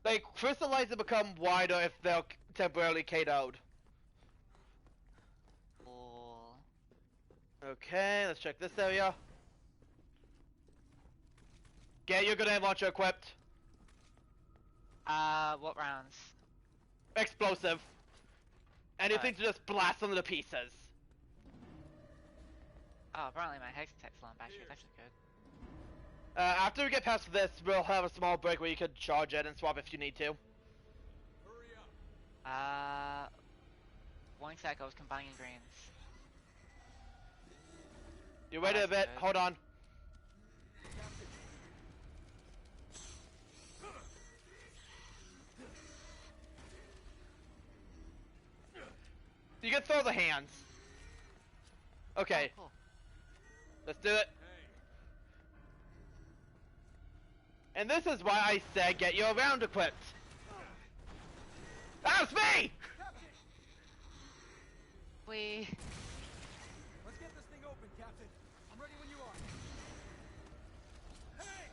They crystallize and become wider if they're temporarily KO'd. Cool. Okay, let's check this area. Get your grenade launcher equipped. What rounds? Explosive. Anything to just blast them to pieces. Oh, apparently my hex attack's low on battery. That's actually good. After we get past this, we'll have a small break where you can charge it and swap if you need to. Hurry up. One sec, I was combining greens. You waited a that's bit, good. hold on. You can throw the hands. Okay, Oh, cool. let's do it. And this is why I said get your round equipped. That's me! We. Let's get this thing open, Captain. I'm ready when you are. Hey!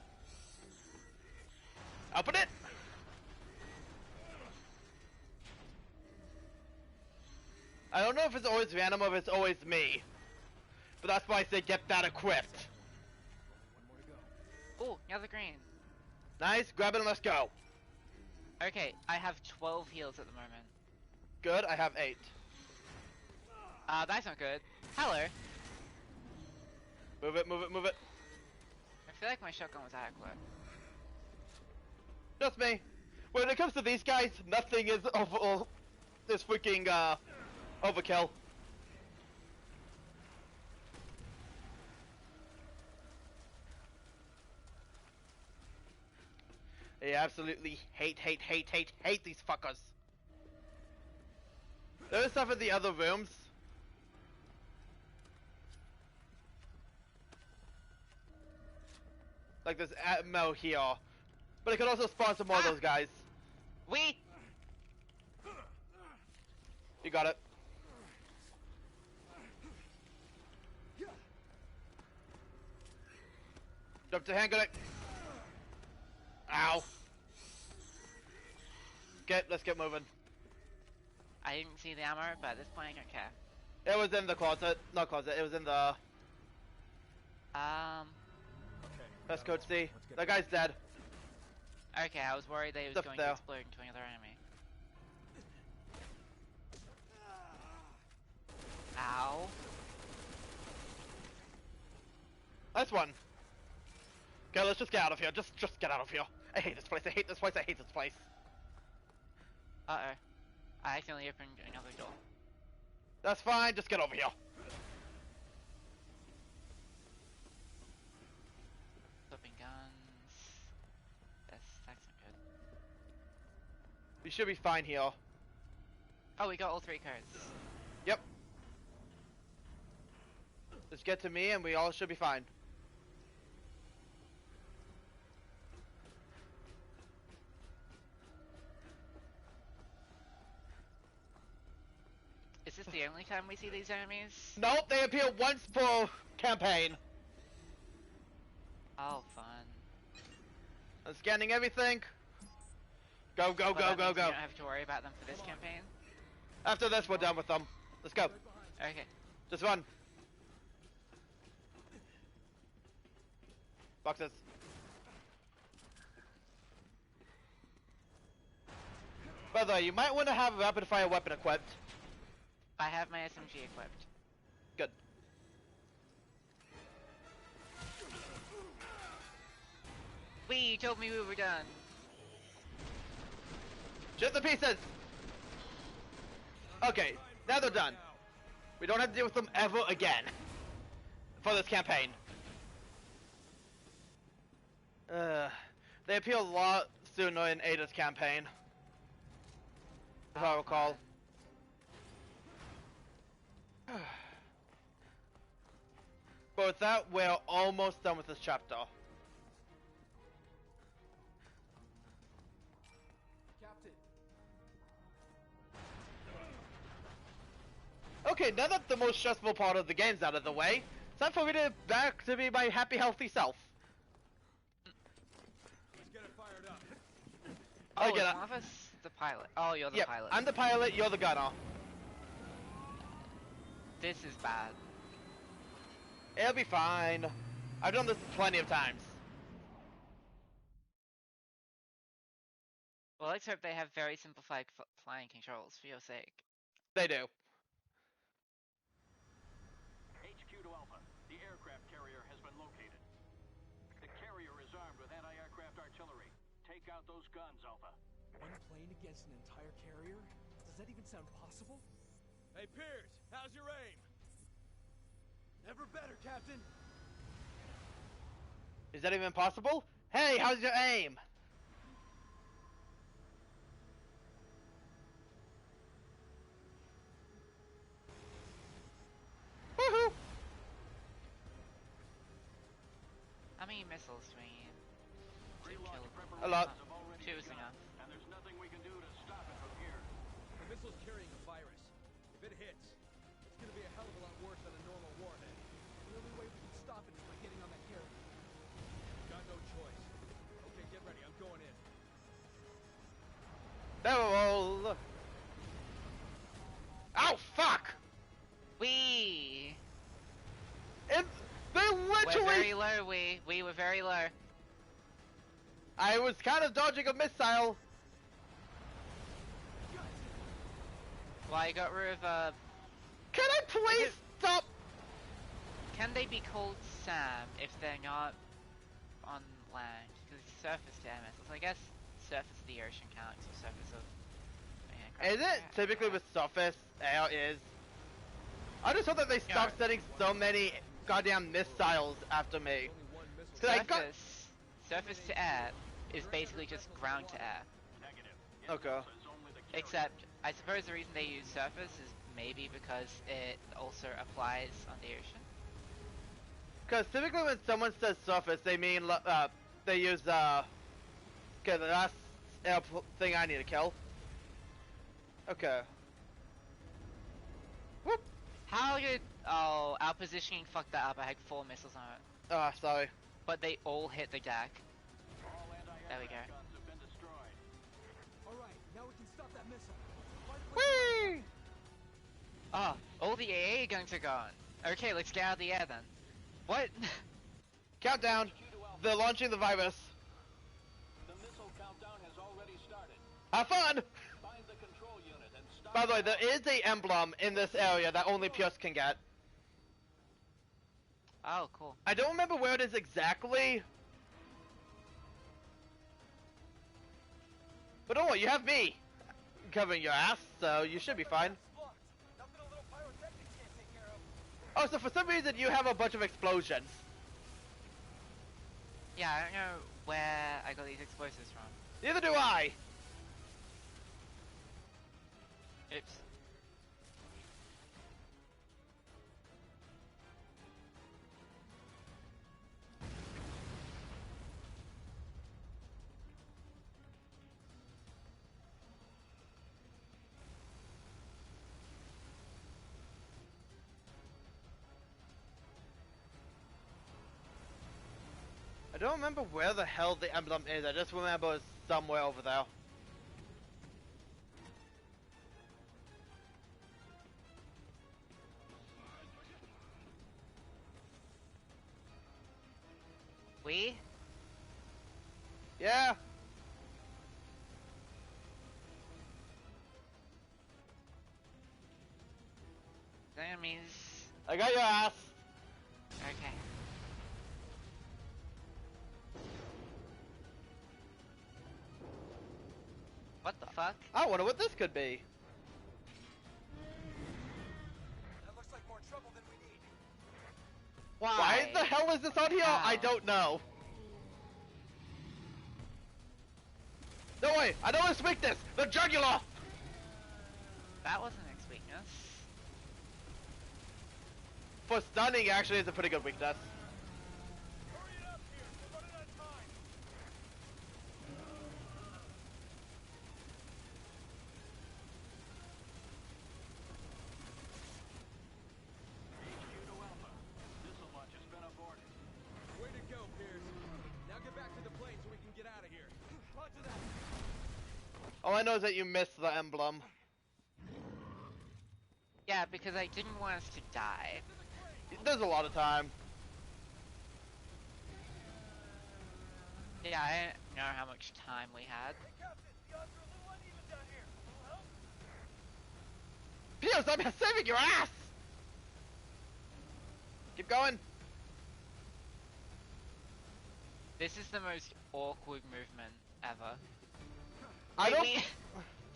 Open it! I don't know if it's always random or if it's always me. But that's why I say get that equipped. One more to go. Oh, another green. Nice, grab it and let's go. Okay, I have 12 heals at the moment. Good, I have 8. That's not good. Hello. Move it, move it, move it. I feel like my shotgun was adequate. Just me. When it comes to these guys, nothing is is freaking overkill. I absolutely hate these fuckers. There is stuff in the other rooms. Like there's ammo here. But it could also spawn some more of those guys. We. You got it. Jump to hand, got it. Ow. Let's get moving. I didn't see the ammo, but at this point I don't care. It was in the closet. Not closet, it was in the... Okay. Let's code C. Let's get That guy's dead. Okay, I was worried that he was Stuff going there. to explode into another enemy. Ow. Nice one. Okay, let's just get out of here. Just get out of here. I hate this place. I hate this place. I hate this place. Uh-oh. I accidentally opened another door. That's fine. Just get over here. Flipping guns. That's not good. We should be fine here. Oh, we got all 3 codes. Yep. Just get to me and we all should be fine. Is this the only time we see these enemies? Nope, they appear once per campaign. Oh, fun. I'm scanning everything. Go, go, Well, go, that go, means we go. don't have to worry about them for this campaign? After this, we're done with them. Let's go. Okay. Just run. Boxes. By the way, you might want to have a rapid fire weapon equipped. I have my SMG equipped. Good. You told me we were done. Shoot the pieces! Okay, now they're done. We don't have to deal with them ever again. For this campaign. They appear a lot sooner in Ada's campaign. If I recall. But with that, we're almost done with this chapter. Captain. Okay, now that the most stressful part of the game's out of the way, it's time for me to back to be my happy, healthy self. Let's get it fired up. Oh, I get is it. one of us the pilot? Oh, you're the Yep, pilot. I'm the pilot, you're the gunner. This is bad. It'll be fine. I've done this plenty of times. Well, let's hope they have very simplified flying controls for your sake. They do. HQ to Alpha. The aircraft carrier has been located. The carrier is armed with anti-aircraft artillery. Take out those guns, Alpha. One plane against an entire carrier? Does that even sound possible? Hey, Piers, how's your aim? Never better, Captain. Is that even possible? Hey, how's your aim? Woohoo! How many missiles do we need? Pre-launch A preparations lot. have already 2 is begun, enough. and there's nothing we can do to stop it from here. The missile's carrying a virus. If it hits, Oh, ow, fuck! We. It, they We're literally. very low. We were very low. I was kind of dodging a missile. Well, I got rid of Can I please stop? Can they be called SAM if they're not on land? Because it's surface to air missiles. I guess surface of the ocean counts, or surface of. Is it typically with surface air is? I just hope that they stop sending so many goddamn missiles after me. Surface to air is basically just ground to air. Okay. Except, I suppose the reason they use surface is maybe because it also applies on the ocean. Because typically when someone says surface, they mean they use okay, the last thing I need to kill. Okay. Whoop. How did... Oh, our positioning fucked that up. I had 4 missiles on it. Ah, sorry. But they all hit the deck. There we go. Alright, now we can stop that missile. Whee! Oh, all the AA guns are gone. Okay, let's get out of the air then. What? Countdown. They're launching the virus. The missile countdown has already started. Have fun! Find the control unit and start. By the way, there is a emblem in this area that only Pierce can get. Oh, cool. I don't remember where it is exactly. But don't worry, you have me covering your ass, so you should be fine. Oh, so for some reason you have a bunch of explosions. Yeah, I don't know where I got these explosives from. Neither do I. Oops. I don't remember where the hell the emblem is. I just remember it's somewhere over there. We? Yeah. That means... I got your ass. Okay. What the fuck? I wonder what this could be. That looks like more trouble than we need. Why the hell is this on here? How? I don't know. No way! I know its weakness! The jugular! That wasn't its weakness. For stunning, actually, is a pretty good weakness. Hurry it up here, we're running out of time. HQ to Alpha. Missile launch has been aborted. Way to go, Pierce. Now get back to the plane so we can get out of here. Roger that. All I know is that you missed the emblem. Yeah, because I didn't want us to die. There's a lot of time. Yeah, I don't know how much time we had. Hey, Captain, the odds are a little uneven down here. Help? Pierce, I'm saving your ass! Keep going. This is the most awkward movement ever. I Wait, don't...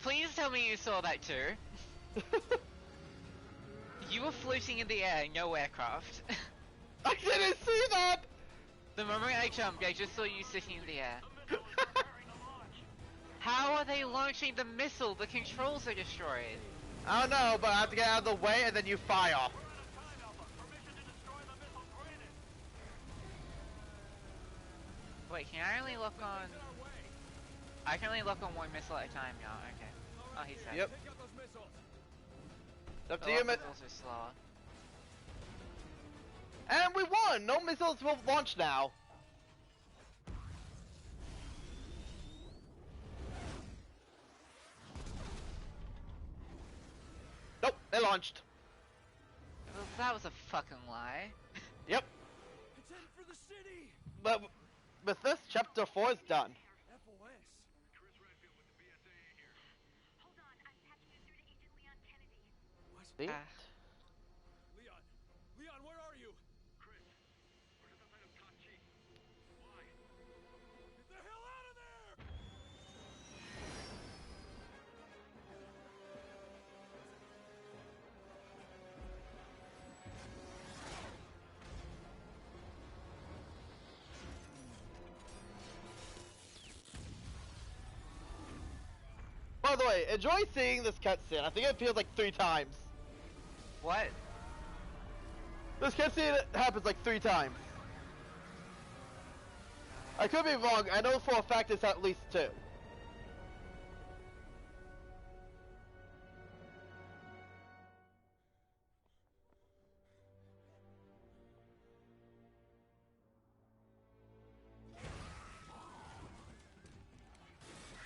Please tell me you saw that too. You were floating in the air, no aircraft. I didn't see that! The moment I jumped, I just saw you sitting in the air. How are they launching the missile? The controls are destroyed. I don't know, but I have to get out of the way and then you fire. Wait, can I only look on... I can only look on one missile at a time now, okay. Oh, he's dead. Yep. Take out those missiles. It's up The to you, launch man. missiles are slower. And we won! No missiles will launch now. launched. Well, that was a fucking lie. Yep. It's headed for the city! But with this, chapter 4 is done. FOS. Hold on, I'm patching you through to Agent Leon Kennedy. What? See? Leon! Leon, where are you? Chris, we're just outside of Tachi. Why? Get the hell out of there! By the way, enjoy seeing this cutscene. I think it feels like 3 times. What? This cutscene happens like 3 times. I could be wrong. I know for a fact it's at least 2.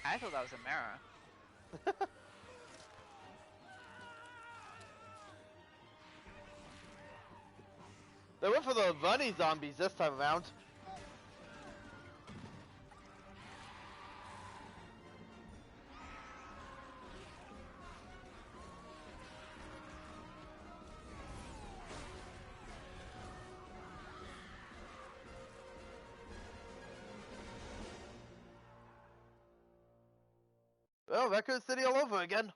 I thought that was a mirror. They went for the bunny zombies this time around. Well, Record City all over again.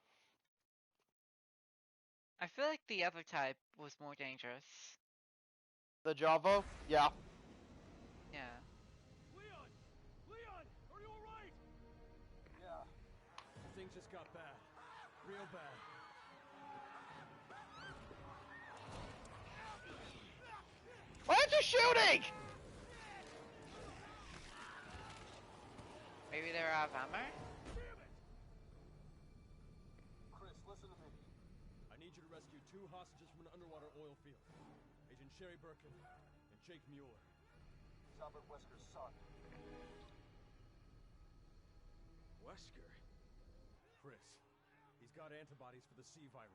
I feel like the other type was more dangerous. The Java? Yeah. Yeah. Leon! Leon! Are you alright? Yeah. Things just got bad. Real bad. Why aren't you shooting? Maybe they're out of ammo? Chris, listen to me. I need you to rescue 2 hostages from an underwater oil field. Agent Sherry Birkin and Jake Mueller. He's Albert Wesker's son. Wesker? Chris, he's got antibodies for the C virus.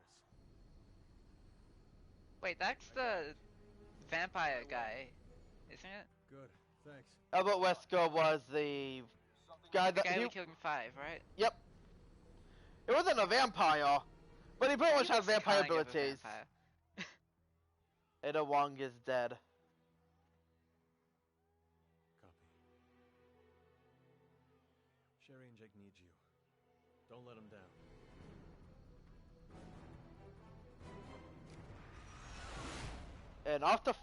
Wait, that's the vampire guy, isn't it? Good, thanks. Albert Wesker was the guy The that guy he... we killed in 5, right? Yep. It wasn't a vampire, but he pretty much He has was vampire kind of a abilities. vampire. Ada Wong is dead. Copy. Sherry and Jake need you. Don't let them down. And off to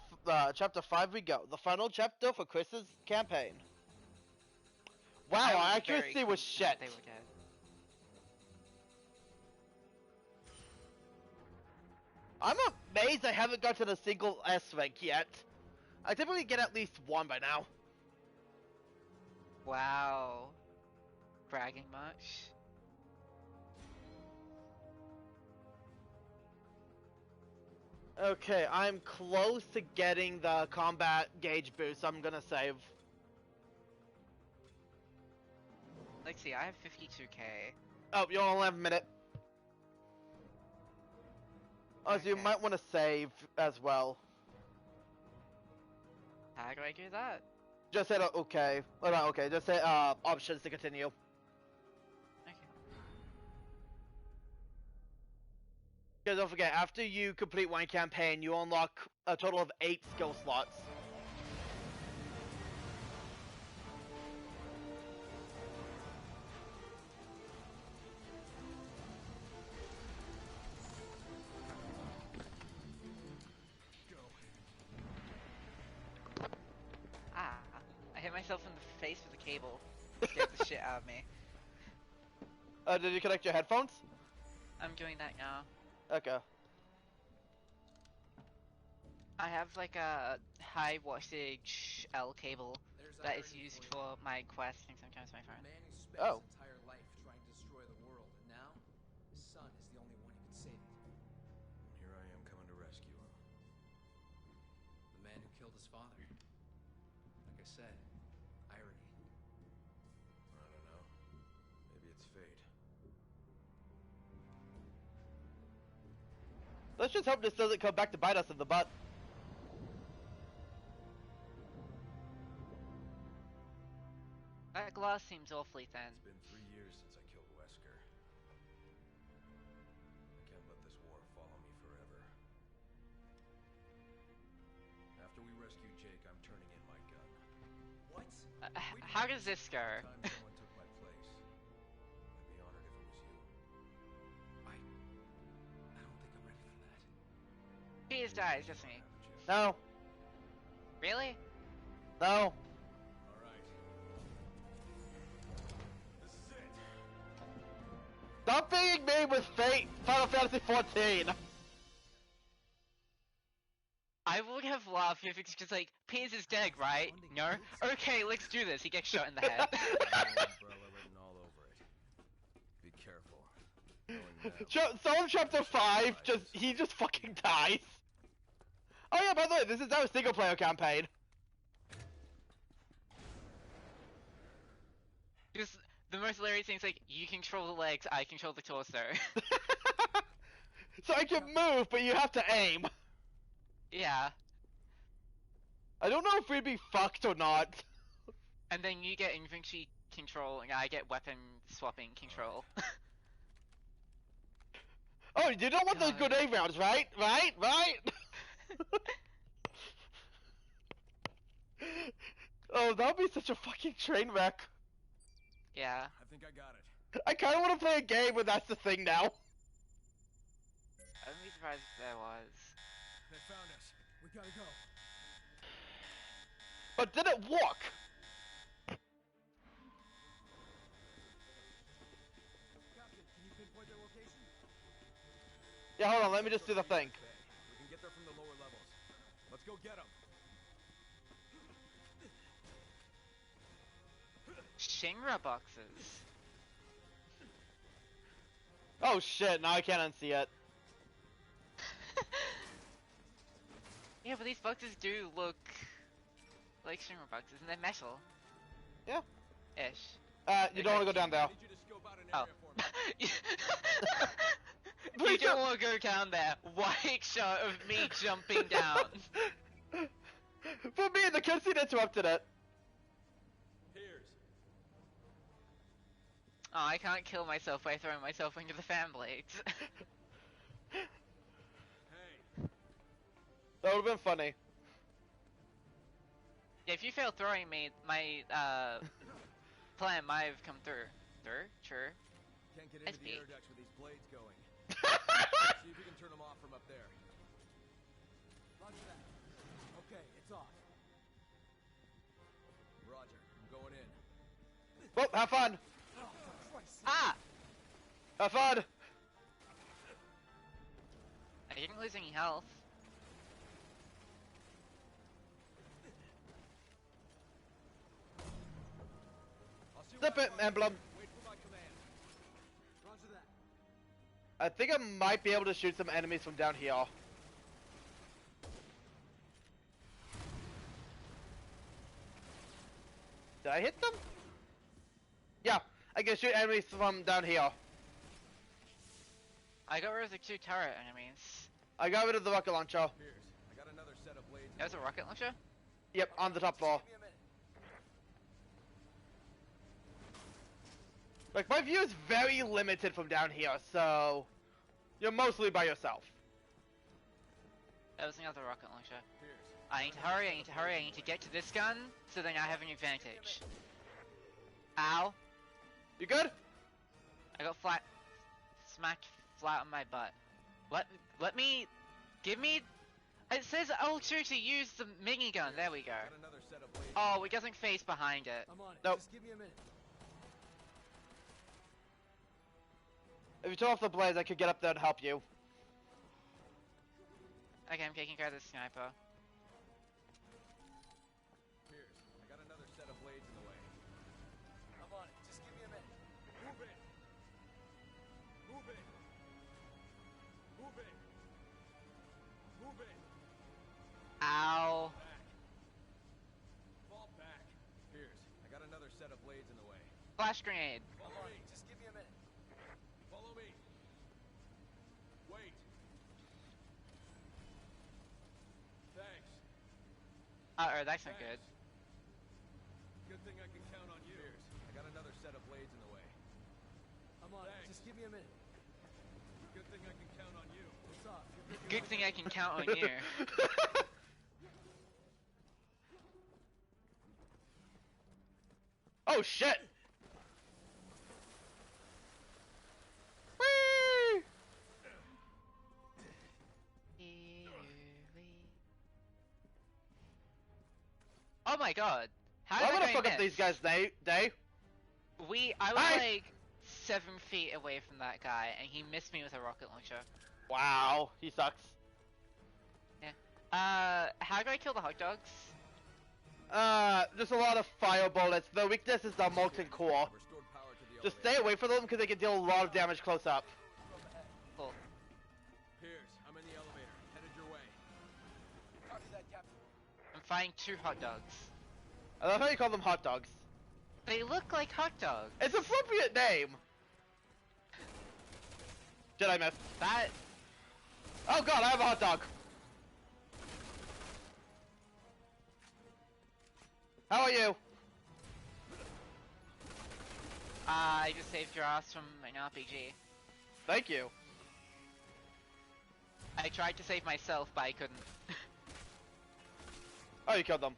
chapter 5 we go. The final chapter for Chris's campaign. Wow, I our was very accuracy was confident shit. They were dead. I'm amazed I haven't gotten a single S rank yet. I typically get at least 1 by now. Wow. Bragging much? Okay, I'm close to getting the combat gauge boost. I'm gonna save. Let's see, I have 52k. Oh, you're only have a minute. Oh, so you Okay. might want to save as well. How do I do that? Just hit okay. Oh, no, okay. Just hit options to continue. Okay. Because don't forget, after you complete 1 campaign, you unlock a total of 8 skill slots. Ah, I hit myself in the face with a cable. Scared the shit out of me. Did you connect your headphones? I'm doing that now. Okay. I have like a high wattage L cable that is used for my quest and sometimes my phone. Man who spent Oh. his entire life trying to destroy the world, and now his son is the only one who can save it. And here I am coming to rescue him. The man who killed his father. Like I said, irony. I don't know. Maybe it's fate. Let's just hope this doesn't come back to bite us in the butt. That glass seems awfully thin. It's been 3 years since I killed Wesker. I can't let this war follow me forever. After we rescue Jake, I'm turning in my gun. What? How does this go? Time someone took my place. I'd be honored if it was you. I don't think I'm ready for that. He just dies, doesn't he? No. Really? No. All right. This is it. Stop being me with Fate Final Fantasy 14. I would have laughed if it's just like, Piers is dead, right? No? Okay, let's do this. He gets shot in the head. Umbrella written all over it. Be careful. Knowing now, Soul Chapter 5, he just fucking dies. Oh yeah, by the way, this is our single player campaign. Just the most hilarious thing is like, you control the legs, I control the torso. So I can move, but you have to aim. Yeah. I don't know if we'd be fucked or not. And then you get infantry control, and I get weapon swapping control. Oh, you don't want those God. grenade rounds, right? Right? Oh, that would be such a fucking train wreck. Yeah. I think I got it. I kind of want to play a game where that's the thing now. I wouldn't be surprised if there was. They found us. We gotta go. But did it work? Captain, can you pinpoint their location? Yeah, hold on, let me just do the thing. We can get there from the lower levels. Let's go get them. Shinra boxes. Oh shit, now I can't unsee it. Yeah, but these boxes do look like Shinra boxes, and they're metal. Yeah. Ish. You don't want to go down there. I need you to scope out an Oh. area for me. You don't want to go down there. White shot of me jumping down. For me, the cutscene interrupted it. Piers. Oh, I can't kill myself by throwing myself into the fan blades. Hey. That would have been funny. Yeah, if you fail throwing me, my plan might have come through. Sure. Can't get into SP. the air ducts with these blades going. See if you can turn them off from up there. Roger that. Okay, it's off. Roger, I'm going in. Well, have fun. Ah! Have fun. I didn't lose any health. I'll see Zip what I it, find. emblem. Wait for my command. Roger that. I think I might be able to shoot some enemies from down here. Did I hit them? Yeah, I can shoot enemies from down here. I got rid of the 2 turret enemies. I got rid of the rocket launcher. Piers, I got another set of blades. That was a rocket launcher? Yep, on the top floor. Give me a minute. Like, my view is very limited from down here, so you're mostly by yourself. That was another rocket launcher. Piers. I need to hurry, I need to get to this gun, so then I have an advantage. Ow. You good? I got smacked flat on my butt. Give me, it says L2 to use the minigun, there we go. Got another set of blades. Oh, it doesn't face behind it. I'm on it. Nope. Just give me a minute. If you turn off the blaze, I could get up there and help you. Okay, I'm taking care of the sniper. Piers, I got another set of blades in the way. I'm on it. Just give me a minute. Move in. Move in. Move in. Move in. Ow. Back. Fall back. Piers, I got another set of blades in the way. Flash grenade. Follow me. Just give me a minute. Follow me. Wait. Uh-oh, that's not good. Good thing I can count on you. Pierce, I got another set of blades in the way. I'm on it. Just give me a minute. Good thing I can count on you. What's up? Good thing I can count on you. Oh shit! Whee! Oh my god. How I'm did gonna I fuck up miss? these guys' day. I was Hey! like 7 feet away from that guy, and he missed me with a rocket launcher. Wow, he sucks. How do I kill the hot dogs? There's a lot of fire bullets. The weakness is the molten core. Restored power to the Just elevator. stay away from them because they can deal a lot of damage close up. Cool. Pierce, I'm in the elevator. Headed your way. Copy that, Captain. I'm fighting 2 hot dogs. I love how you call them hot dogs. They look like hot dogs. It's an appropriate name. Did I miss? That... Oh god, I have a hot dog. How are you? I just saved your ass from an RPG. Thank you. I tried to save myself, but I couldn't. Oh, you killed them.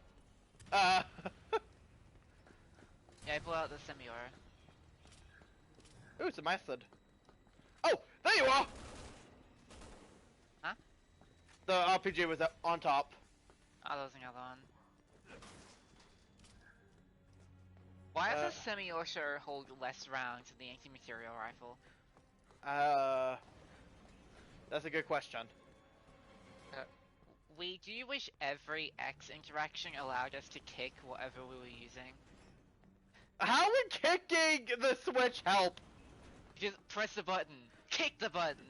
Yeah, I blew out the semi-aura. Ooh, it's a method. Oh, there you are! Huh? The RPG was on top. Oh, there was another one. Why does a semi-auto hold less rounds than the anti-material rifle? That's a good question. Do you wish every X interaction allowed us to kick whatever we were using? How would kicking the switch help? Just press the button. Kick the button!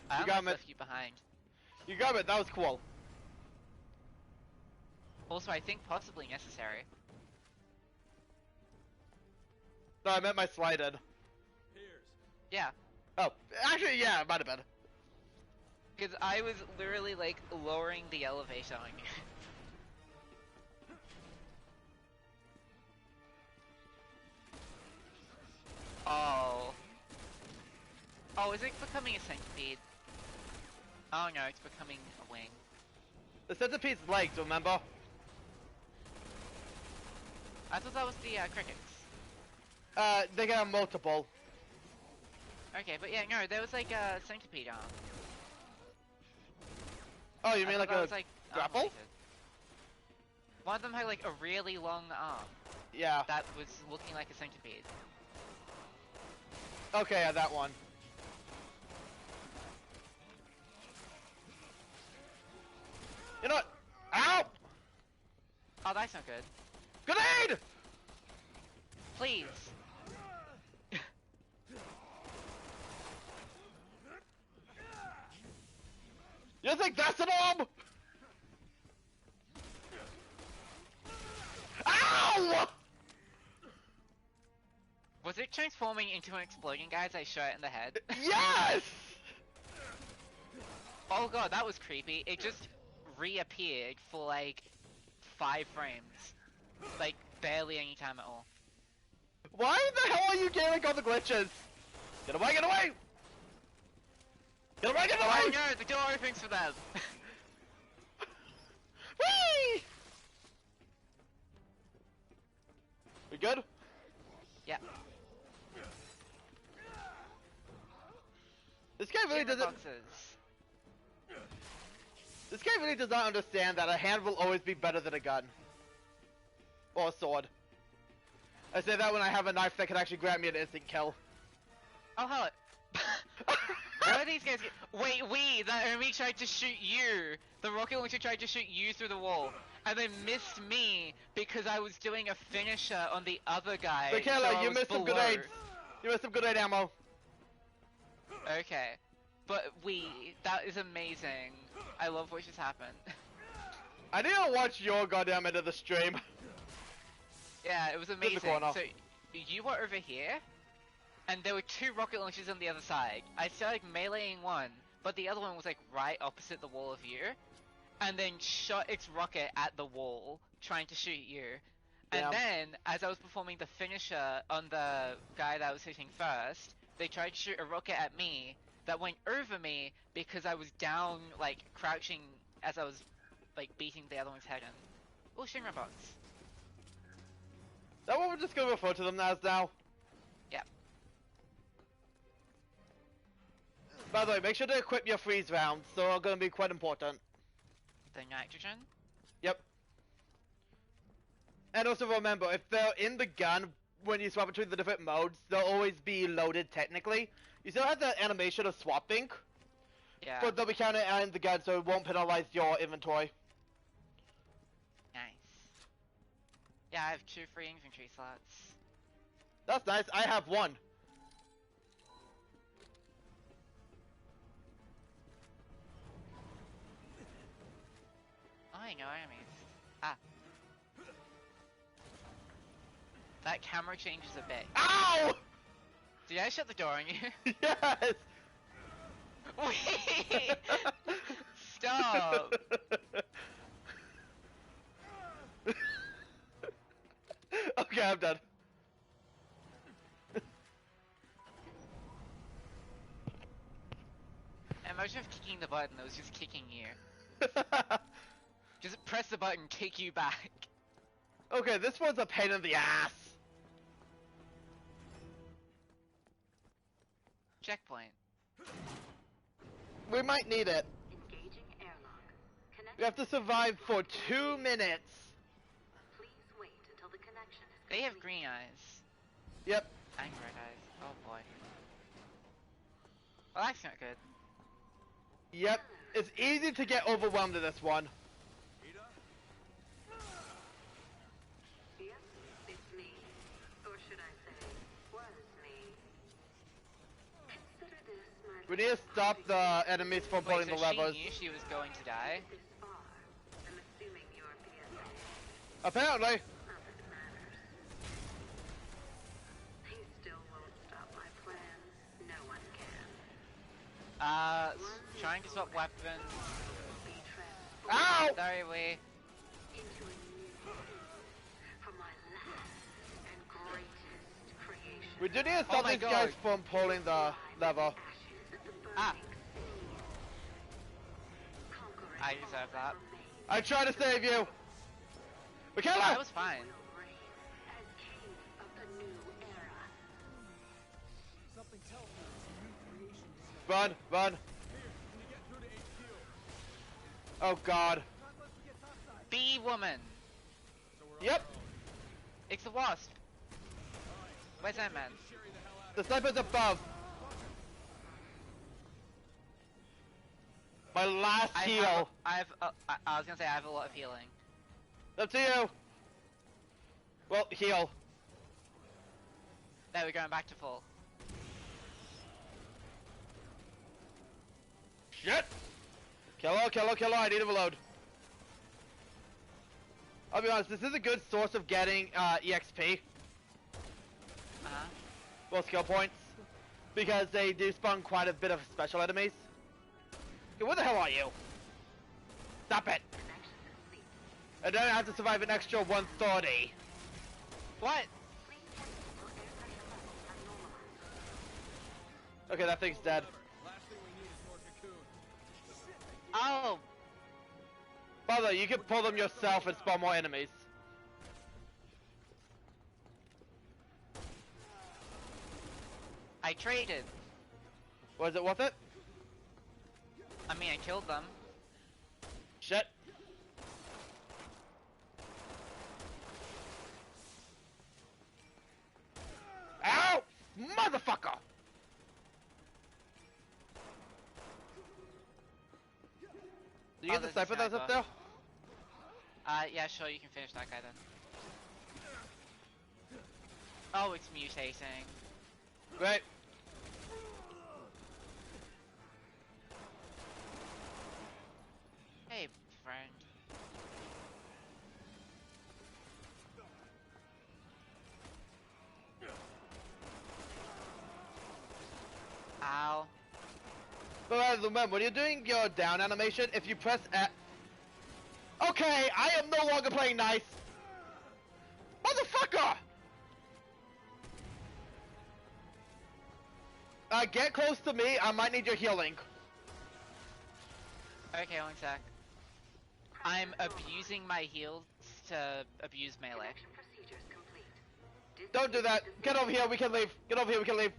I You got almost me. left you behind. You got it, that was cool. Also, I think possibly necessary. No, I meant my slided. Pierce. Yeah, Oh, actually, yeah, it might have been. because I was literally, like, lowering the elevator on you. Oh. Oh, is it becoming a centipede? Oh no, it's becoming a wing. The centipede's legs, remember? I thought that was the crickets. They can have multiple. Okay, but yeah, no, there was like a centipede arm. Oh, you I mean thought like that a was, like, grapple? arm-related. One of them had like a really long arm Yeah. that was looking like a centipede. Okay, yeah, that one. You know what? Ow! Oh, that's not good. Grenade! Please. You think that's an orb? Ow! Was it transforming into an exploding guy as I shot it in the head? Yes! Oh god, that was creepy. It just reappeared for like 5 frames. Like, barely any time at all. Why the hell are you getting all the glitches? Get away, get away! Get away, get away! Oh no, the door opens for them! Whee! We good? Yep. This guy really Timber doesn't. boxes. This guy really does not understand that a hand will always be better than a gun. Or a sword. I say that when I have a knife that can actually grab me an instant kill. Oh hello. What are these guys Wait, the enemy tried to shoot you! The rocket launcher tried to shoot you through the wall. And then missed me because I was doing a finisher on the other guy. Mikayla, so I you was missed some below. grenades. You missed some grenade ammo. Okay. But that is amazing. I love what just happened. I need to watch your goddamn end of the stream. Yeah, it was the amazing. corner. So, you were over here, and there were 2 rocket launchers on the other side. I started meleeing one, but the other one was like right opposite the wall of you. and then shot its rocket at the wall, trying to shoot you. And Yeah. then, as I was performing the finisher on the guy that I was hitting first, they tried to shoot a rocket at me that went over me because I was down, like, crouching as I was, like, beating the other one's head in. Oh, Shinra box. Is that what we're just gonna refer to them as now? Yep. By the way, make sure to equip your freeze rounds, they're gonna be quite important. The nitrogen? Yep. And also remember, if they're in the gun, when you swap between the different modes, they'll always be loaded technically. You still have the animation of swapping, Yeah. but they'll be counted in the gun so it won't penalize your inventory. Nice. Yeah, I have 2 free infantry slots. That's nice, I have 1. Oh, I know enemies. Ah. That camera changes a bit. Ow! Did I shut the door on you? Yes! Wait! Stop! Okay, I'm done. Imagine if kicking the button that was just kicking you. Just press the button, kick you back. Okay, this one's a pain in the ass. Checkpoint. We might need it. Engaging airlock. We have to survive for 2 minutes. Please wait until the connection is They have complete. green eyes. Yep. And red eyes. Oh boy. Well, that's not good. Yep. It's easy to get overwhelmed in this one. Ida? Yes, it's me. Or should I say, was me. Consider this my We need to stop the enemies from pulling Wait, the so levers. she knew she was going to die? this far. I'm assuming you're PSA. Apparently. Not that it matters. He still won't stop my plans. No one can. Trying to swap weapons. Be transformed Ow! Sorry, we. into a new from my last and greatest creation. We do need to Oh stop my these God. guys from pulling the lever. Ashes at the burning Ah. sea. Conquering I deserve that. remains I tried to save you. That Mikayla! was fine. will reign as king of the new era. Something tells me it's a new creation discovery. Run, run. Here, can you get through to HQ? Oh god. Not unless we get topside. Bee woman. So we're on Yep. our own. It's the wasp. Where's that man? Sherry the hell out The sniper's above. My last heal. I was gonna say I have a lot of healing. Up to you. Well, heal. There, we're going back to full. Shit. Kill her, kill her, kill her. I need to reload. I'll be honest, this is a good source of getting EXP. Uh-huh. Well, skill points. Because they do spawn quite a bit of special enemies. Okay, where the hell are you? Stop it. Connection complete. And then I have to survive an extra 130. What? Please check your air pressure levels are normalized. Okay, that thing's dead. Last thing we need is more cocoon. Oh, By the way, you can pull them yourself and spawn more enemies. I traded. Was it worth it? I mean, I killed them. Shit. Ow! Motherfucker! Do you Oh, get the there's a sniper that's up sniper. there? Yeah, sure, you can finish that guy then. Oh, it's mutating. Great. Hey, friend. Ow. But remember, when you're doing your down animation, if you press Okay, I am no longer playing nice. Motherfucker! Get close to me. I might need your healing. Okay, one sec. I'm abusing my heals to abuse melee. Connection procedures complete. Don't do that. Get over here. We can leave. Get over here. We can leave.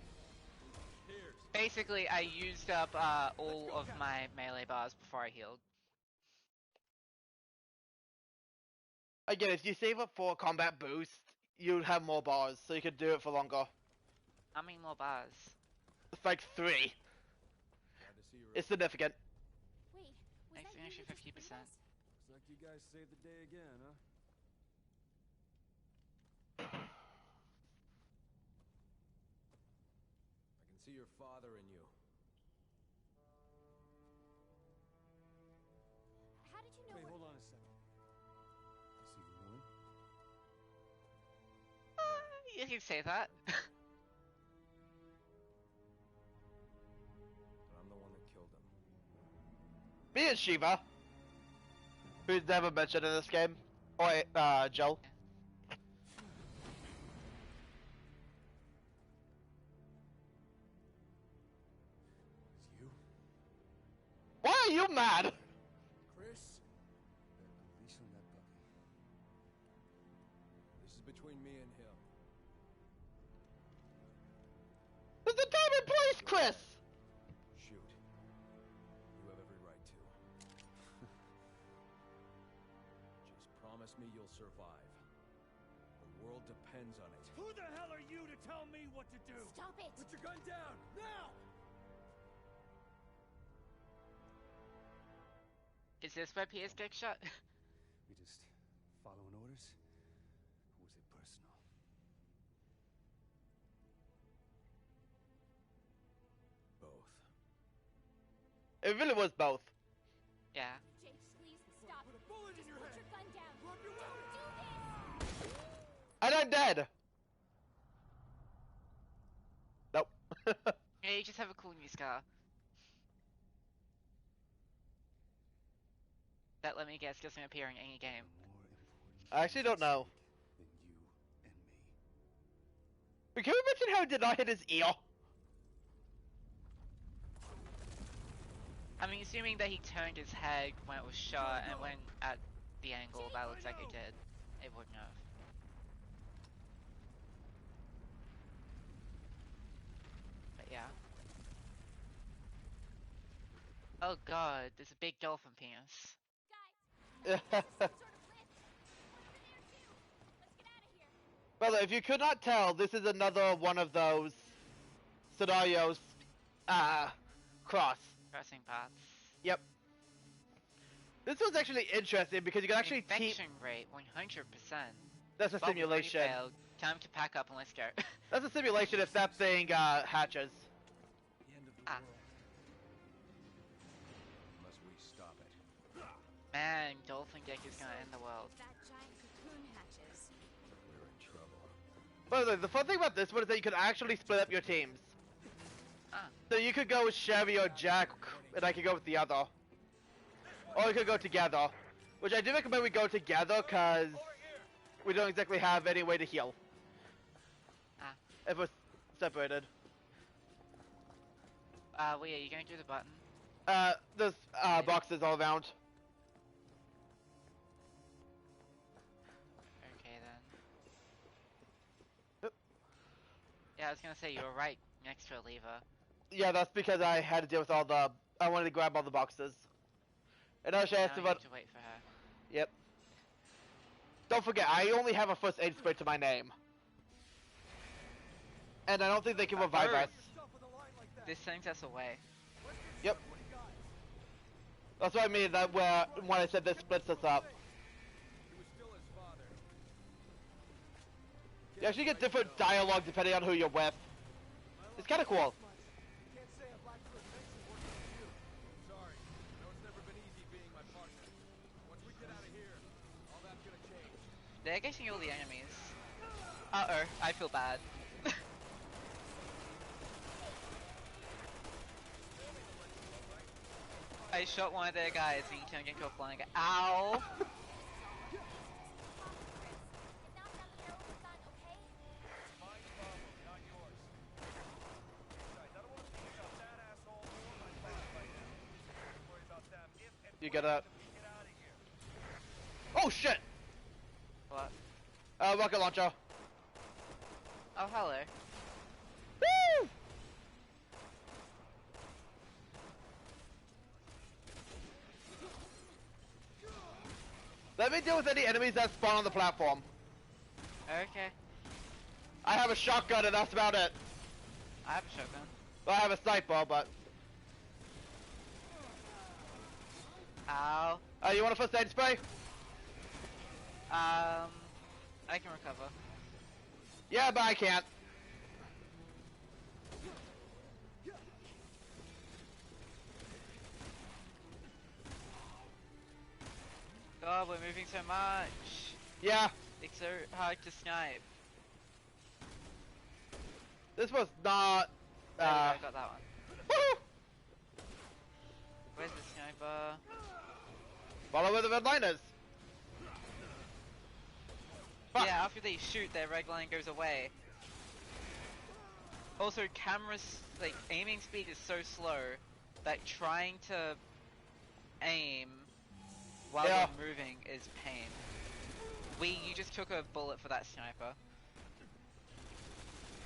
Basically, I used up all of my melee bars before I healed. Again, if you save up for combat boost, you'd have more bars, so you could do it for longer. How many more bars? It's like 3. Glad to see you. It's significant. Wait, was Thanks that for an you extra who just 50%. freed us? Looks like you guys saved the day again, huh? I can see your father in you. How did you know Wait, what- hold on a second. I see you woman. You can say that. But I'm the one that killed him. Me and Shiva, who's never mentioned in this game, or Joe. It's you? Why are you mad? Chris? Release on that puppy. This is between me and him. There's a diamond place, Chris! Shoot. You have every right to. Just promise me you'll survive. The world depends on it. Who the hell are you to tell me what to do? Stop it! Put your gun down, now! Is this where PS gets shot? We just following orders? Or was it personal? Both. It really was both. Yeah. Jake, please stop. Put a bullet in your Put head! your gun down. Drop your Don't weapon! do this! And I'm dead! Nope. Yeah, you just have a cool new scar. That, let me guess, doesn't appear in any game. More important I actually don't know. than you and me. But can we mention how it did not hit his ear? I mean, assuming that he turned his head when it was shot and went at the angle that looks like it did, it wouldn't have. But yeah. Oh god, there's a big dolphin penis. Guys, this is some sort of lift. Over there too. Let's get out of here. Brother, if you could not tell, this is another one of those scenarios. Cross. Crossing paths. Yep. This was actually interesting because you can actually team. Infection rate 100%. That's a Well, we've already simulation. failed. Time to pack up and let's go. That's a simulation if that thing hatches. The end of the Ah. world. Unless we stop it. Man, Dolphin Deck is gonna end the world. That giant cocoon hatches. We're in trouble. By the way, the fun thing about this one is that you could actually split up your teams. Ah. So you could go with Chevy or Jack, and I could go with the other. Or we could go together. Which I do recommend we go together, because we don't exactly have any way to heal. Ah. If we're separated. Wait, are you going through the button? There's boxes all around. Okay then. Yep. Yeah, I was gonna say, you were right next to a lever. Yeah, that's because I had to deal with all the... I wanted to grab all the boxes. And I was Now asked you about... have to wait for her. Yep. Don't forget, I only have a first aid spray to my name. And I don't think they can revive us. This sends us away. Yep. That's what I mean, that when I said this splits us up. He was still his father. You actually get different dialogue depending on who you're with. It's kind of cool. Can't say I've lacked for adventure working with you. Sorry. I know it's never been easy being my partner. Once we get out of here, all that's gonna change. They're getting all the enemies. Uh-oh, I feel bad. I shot one of their guys and he turned into a flying guy. Ow! You get that? Oh shit! What? Rocket launcher. Oh, hello. Woo! Let me deal with any enemies that spawn on the platform. Okay. I have a shotgun and that's about it. I have a shotgun. Well, I have a sniper, but... Ow. You want a first aid spray? I can recover. Yeah, but I can't. God, we're moving so much. Yeah, It's so hard to snipe. this was not... There we go, I got that one. Woo! Where's the sniper? Follow where the red line is. Fuck. Yeah, after they shoot, their red line goes away. Also, cameras, like, aiming speed is so slow that trying to aim while Yeah. you're moving is pain. You just took a bullet for that sniper.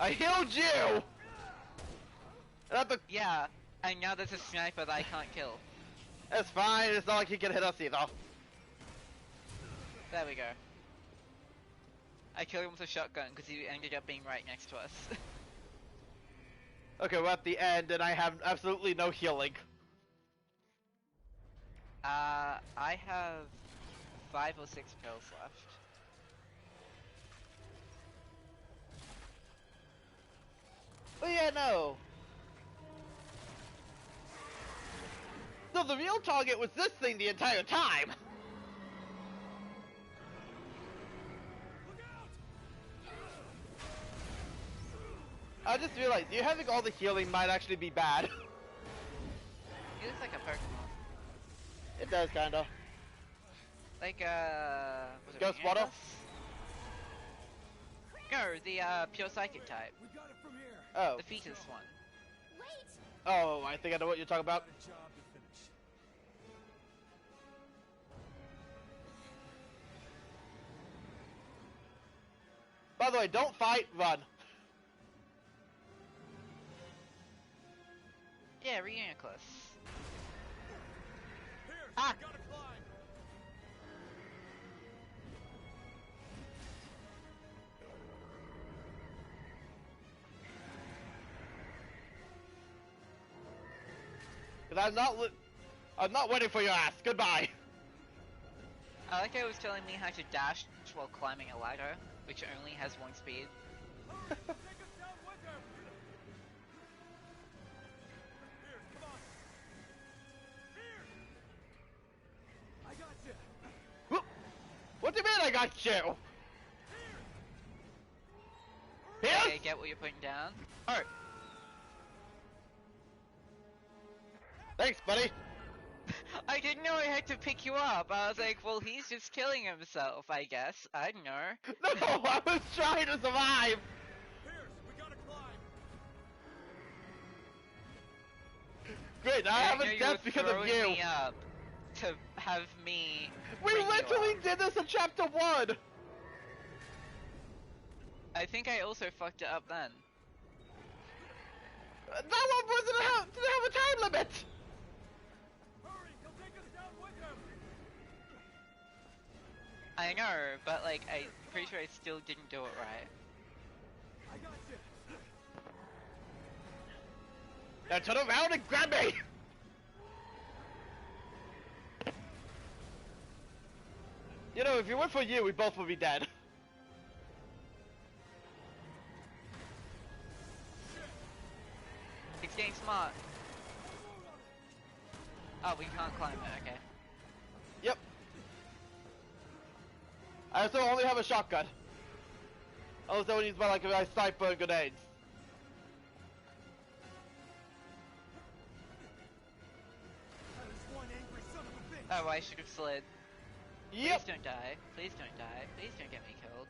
I healed you! Not the... Yeah, and now there's a sniper that I can't kill. It's fine, it's not like he can hit us either. There we go. I killed him with a shotgun because he ended up being right next to us. Okay, we're at the end and I have absolutely no healing. I have 5 or 6 pills left. Oh yeah, no. So the real target was this thing the entire time. I just realized you having all the healing might actually be bad. He looks like a Pokemon. It does kinda. Like, was it Ghost Rhinoceros? Water? No, the, pure psychic type. We got it from here. Oh. The fetus one. Wait! Oh, I think I know what you're talking about. Got a job to finish. By the way, don't fight, run. Yeah, Reuniclus. Here, Ah! we gotta climb. Cause I'm not waiting for your ass. Goodbye. I like how it was telling me how to dash while climbing a ladder, which only has 1 speed. Take us down with him. Here, come on. Here. I got you. What do you mean I got you? Here? Okay, get what you're putting down. Oh, Thanks, buddy. I didn't know I had to pick you up. I was like, well, he's just killing himself, I guess. I don't know. No, I was trying to survive. Pierce, we gotta climb. Great, I Yeah, have know a you death were because of throwing you. me up to have me. We bring you literally up. did this in chapter 1. I think I also fucked it up then. That one didn't have a time limit. Hurry, he'll take us down with him. I know, but like, I'm pretty sure I still didn't do it right. I got you. Now turn around and grab me. You know, if it weren't for you, we both would be dead. It's getting smart. Oh, we can't climb it, okay. Yep. I also only have a shotgun. Also use my like a sniper and grenades. That is one angry son of a bitch. Oh, I should have slid. Yep. Please don't die. Please don't die. Please don't get me killed.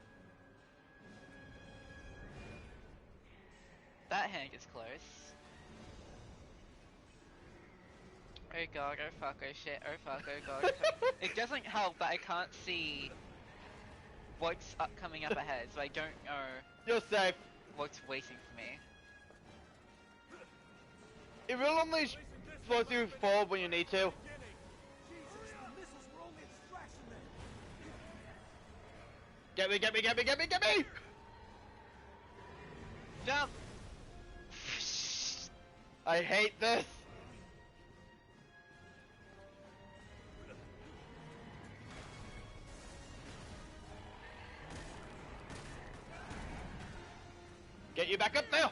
That hand is close. Oh god, oh fuck, oh shit, oh fuck, oh god. It doesn't help that I can't see what's coming up ahead, so I don't know You're safe. what's waiting for me. It will only force you forward when you need to. Jesus, the missiles were only a distraction then. Get me, get me, get me, get me, get me! Jump! I hate this. Get you back up there.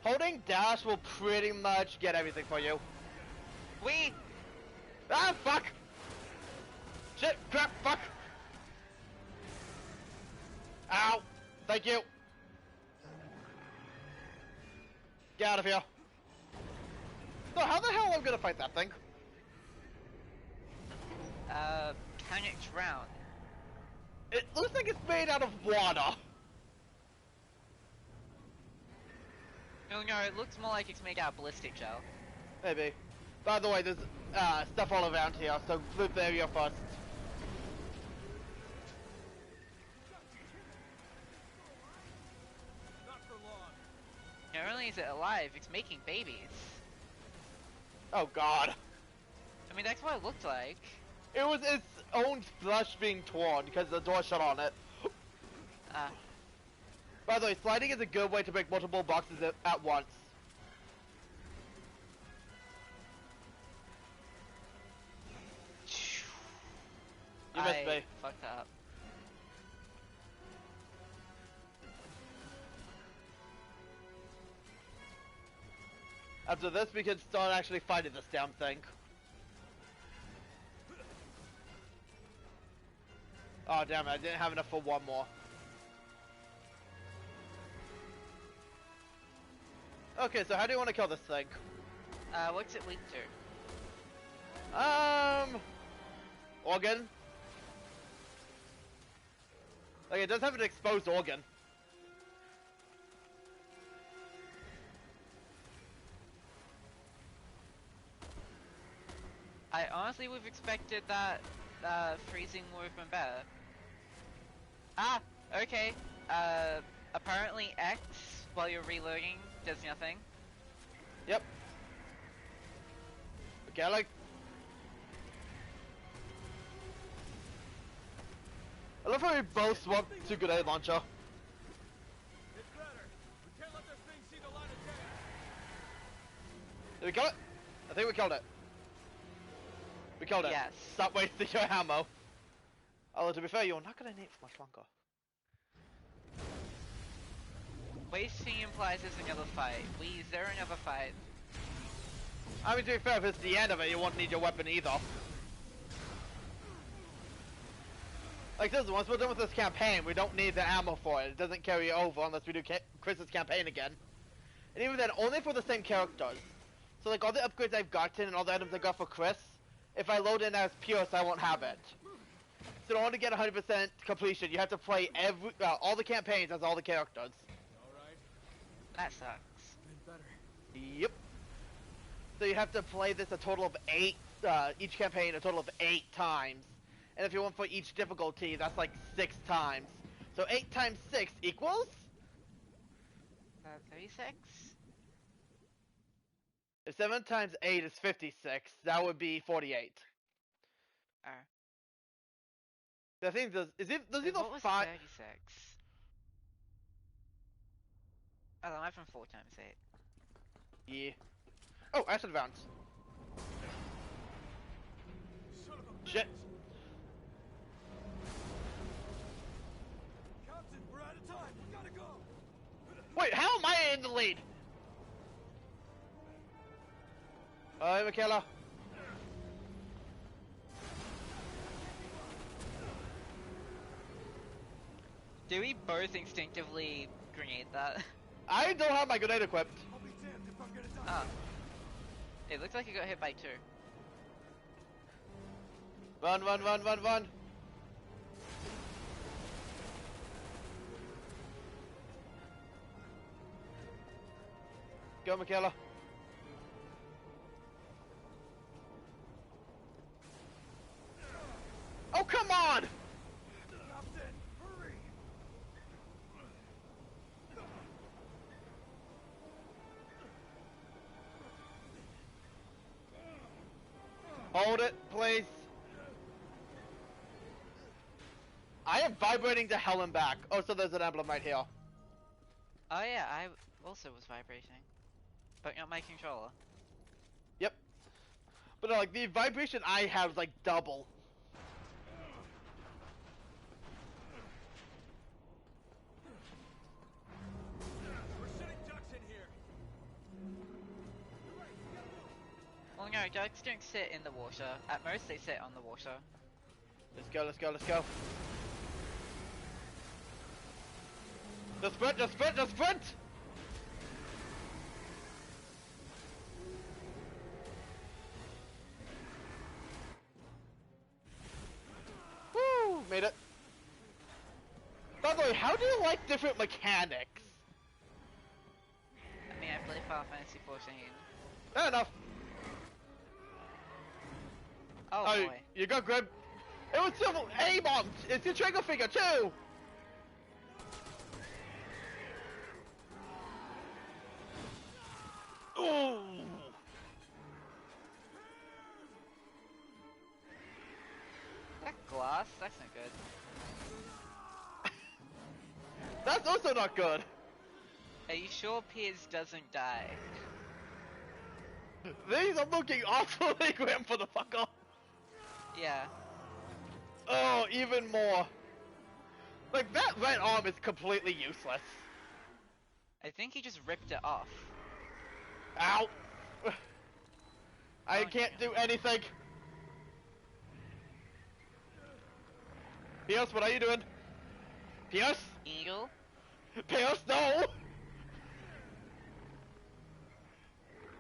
Holding dash will pretty much get everything for you. We! Ah, fuck! Shit, crap, fuck! Ow! Thank you! Get out of here! So how the hell am I gonna fight that thing? Can it drown? It looks like it's made out of water. No, no, it looks more like it's made out of ballistic gel. Maybe. By the way, there's stuff all around here, so flip the area first. Not for long. Not only is it alive, it's making babies. Oh god. I mean, that's what it looked like. It was its own flesh being torn because the door shut on it. By the way, sliding is a good way to break multiple boxes at once. You missed me. Fucked up. After this, we can start actually fighting this damn thing. Oh damn it, I didn't have enough for one more. Okay, so how do you want to kill this thing? What's it linked to? Organ? Like, it does have an exposed organ. I honestly would have expected that, freezing would have been better. Ah! Okay. Apparently X, while you're reloading, does nothing. Yep. Okay, like... I love how we both swapped to grenade launcher. It's better. We can't let this thing see the light of day. Did we kill it? I think we killed it. We killed it. Yes. Stop wasting your ammo. Although, to be fair, you're not gonna need it for much longer. Wasting implies there's another fight. Is there another fight? I mean, to be fair, if it's the end of it, you won't need your weapon either. Like this, once we're done with this campaign, we don't need the ammo for it. It doesn't carry over unless we do Chris's campaign again. And even then, only for the same characters. So like all the upgrades I've gotten and all the items I got for Chris, if I load in as Pierce, I won't have it. So in order to get 100% completion, you have to play all the campaigns as all the characters. Alright. That sucks. Been better. Yep. So you have to play this a total of 8, each campaign a total of 8 times. And if you want for each difficulty, that's like 6 times. So 8 times 6 equals? 36? If 7 times 8 is 56, that would be 48. I think there's either What was 5... 36? Oh, that might have been 4 times 8. Yeah. Oh, acid rounds. Son of a Shit. Captain, we're out of time. We gotta go. Wait, how am I in the lead? Hi, Mikayla. Do we both instinctively grenade that? I don't have my grenade equipped. I'll be damned if I'm gonna die. Oh. It looks like it got hit by 2. Run, run, run, run, run. Go, Mikayla. Oh, come on! Captain, hurry! Hold it, please. I am vibrating to hell and back. Oh, so there's an emblem right here. Oh yeah, I also was vibrating. But not my controller. Yep. But no, like, the vibration I have is like double. We're shooting ducks in here. Well no, ducks don't sit in the water. At most they sit on the water. Let's go, let's go, let's go. The sprint, the sprint, the sprint! Woo! Made it. By the way, how do you like different mechanics? I mean, I played Final Fantasy 14. Fair enough. Oh boy. You got grab. It was civil A-bomb! It's your trigger finger too! Ooh! That glass? That's not good. That's also not good! Are you sure Piers doesn't die? These are looking awfully grim for the fucker! Yeah. Oh, even more. Like, that right arm is completely useless. I think he just ripped it off. Ow! I Oh, can't no. do anything! Pierce, what are you doing? Pierce? Eagle? Pierce, no!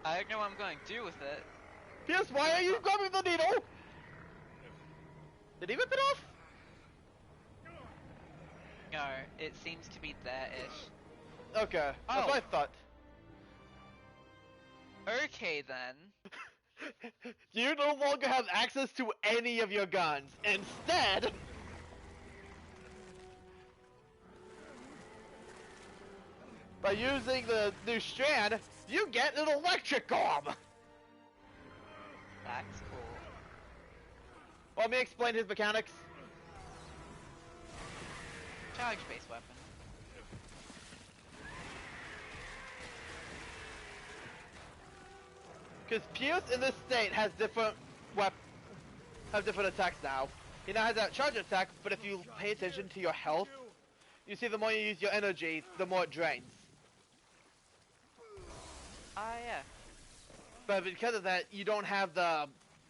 I don't know what I'm going to do with it. Pierce, why are you grabbing the needle? Did he rip it off? No, it seems to be there-ish. Okay, that's what I thought. Okay then. You no longer have access to any of your guns. Instead, by using the new strand, you get an electric arm. That's cool. Want me to explain his mechanics? Charge-based weapon. Because Pierce in this state has different different attacks now. He now has that charge attack, but if you pay attention to your health, you see the more you use your energy, the more it drains. Ah yeah. But because of that, you don't have the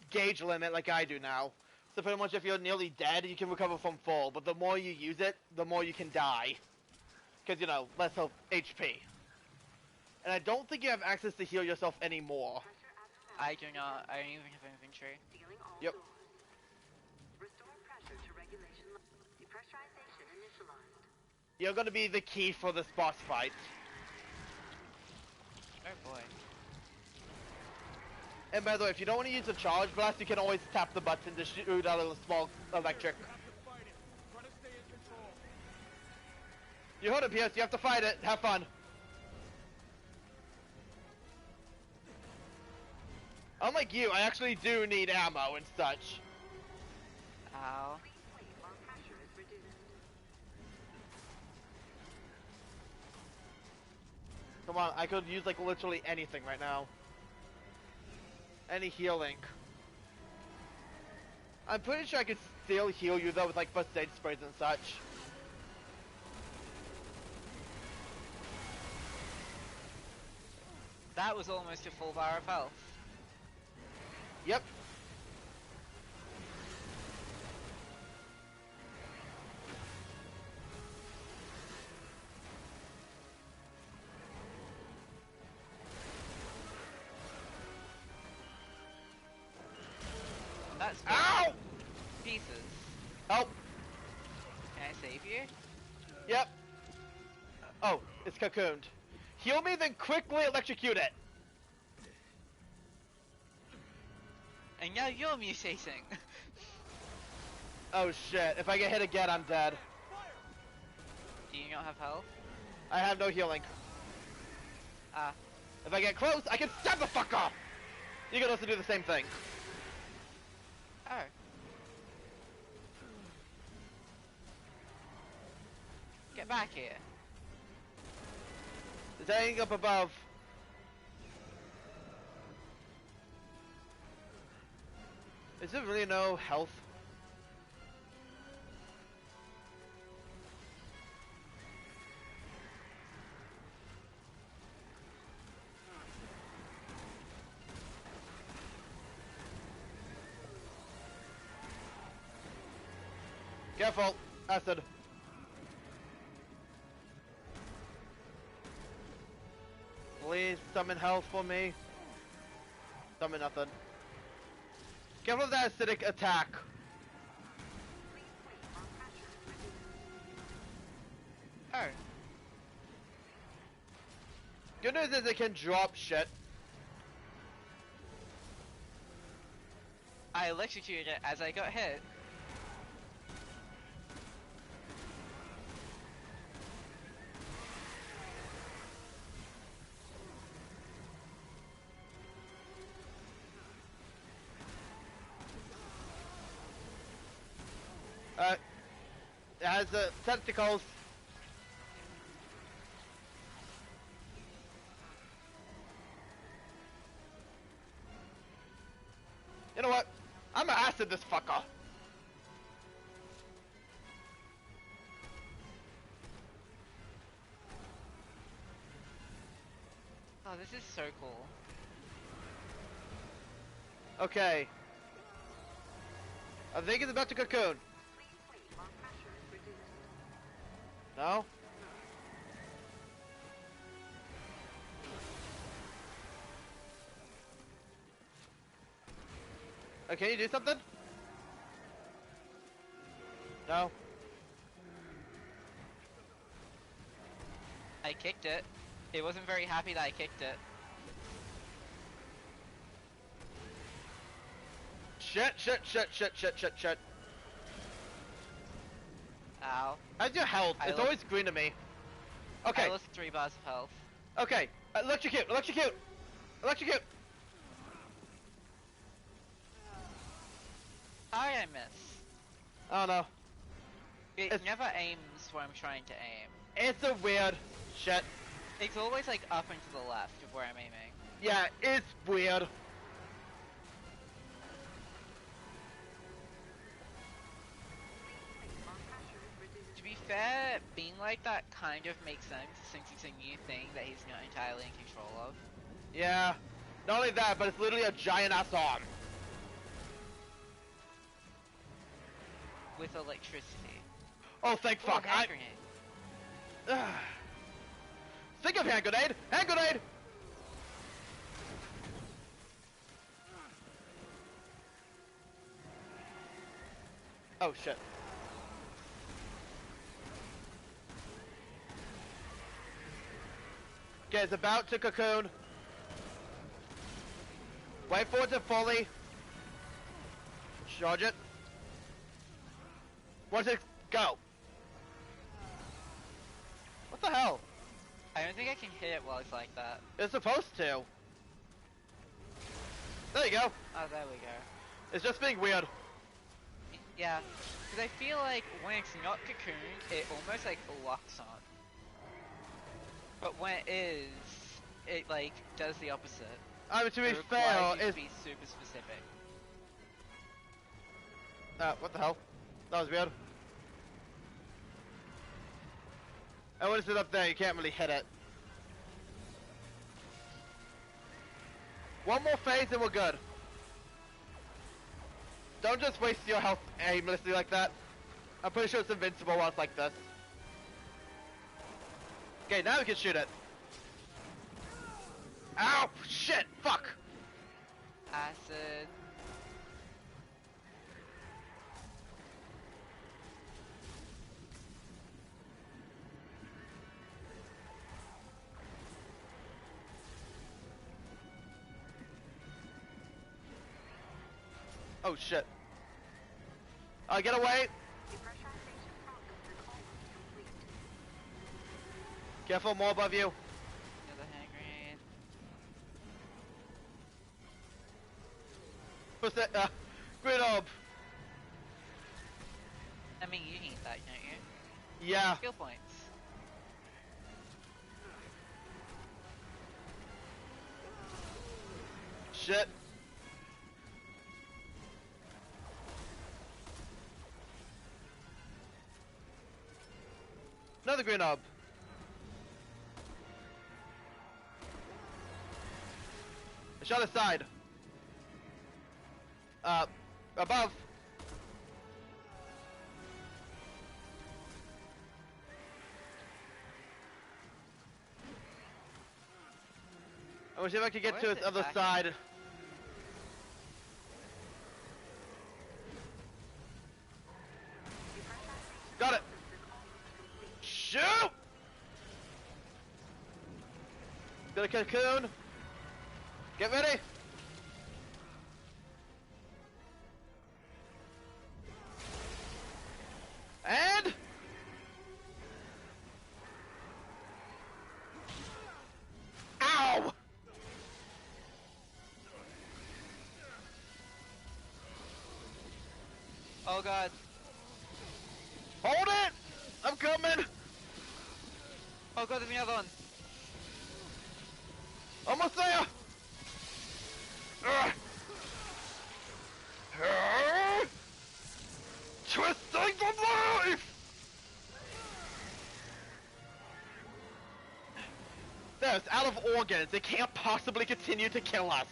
gauge limit like I do now. So pretty much if you're nearly dead, you can recover from full. But the more you use it, the more you can die. Because, you know, less health HP. And I don't think you have access to heal yourself anymore. I do not. I don't even have inventory. Sealing all Yep. doors. Restore pressure to regulation levels. Depressurization initialized. You're gonna be the key for this boss fight. Oh boy. And by the way, if you don't want to use the charge blast, you can always tap the button to shoot out a small electric. You have to fight it. Try to stay in control. You heard it, Pierce. You have to fight it. Have fun. Unlike you, I actually do need ammo and such. Ow. Please wait while pressure is reduced. Come on, I could use like literally anything right now. Any healing. I'm pretty sure I could still heal you though with like first aid sprays and such. That was almost a full bar of health. Yep. That's good. Ow! Pieces. Help! Can I save you? Yep. Oh, it's cocooned. Heal me, then quickly electrocute it. And now you're mutating. Oh shit, if I get hit again, I'm dead. Do you not have health? I have no healing. Ah. If I get close, I can stab the fucker! You can also do the same thing. Oh. Get back here. There's anything up above. Is there really no health? Careful, acid. Please summon health for me. Summon nothing. Careful of that acidic attack. Oh. Good news is it can drop shit. I electrocuted it as I got hit. It has tentacles. You know what? I'm gonna acid this fucker. Oh, this is so cool. Okay. I think it's about to cocoon. No? Can you do something? No? I kicked it. It wasn't very happy that I kicked it. Shit. Ow. How's your health? It's always green to me. Okay. I lost 3 bars of health. Okay. Electrocute. How did I miss? Oh no. It never aims where I'm trying to aim. It's a weird shit. It's always like up and to the left of where I'm aiming. Yeah, it's weird. To be fair, being like that kind of makes sense since it's a new thing that he's not entirely in control of. Yeah. Not only that, but it's literally a giant ass arm. With electricity. Oh, thank fuck. Ooh, hand grenade. Think of hand grenade! Hand grenade! Oh shit. Okay, it's about to cocoon. Wait for it to fully charge it. Watch it go. What the hell? I don't think I can hit it while it's like that. It's supposed to. There you go. Oh, there we go. It's just being weird. Yeah, because I feel like when it's not cocooned, it almost like locks on. But when it is, it like does the opposite. I mean, to be It fair, requires you to it's... be super specific. What the hell? That was weird. And when it's up there, you can't really hit it. One more phase and we're good. Don't just waste your health aimlessly like that. I'm pretty sure it's invincible while it's like this. Okay, now we can shoot it. Ow! Shit! Fuck! Acid. Oh shit. Get away! Depressurization process is almost complete. Careful, more above you. Another hand grenade. What's that? Grid orb. I mean, you need that, don't you? Yeah. Skill points. Shit. Another green orb. Shot aside. Above. I wish if I could get Where to is its it other back? side. Got it. Shoot! Got a cocoon. Get ready. And ow! Oh god. Hold it! I'm coming! Oh god, there's another one. Almost there! Twisting from life! There, it's out of organs. It can't possibly continue to kill us.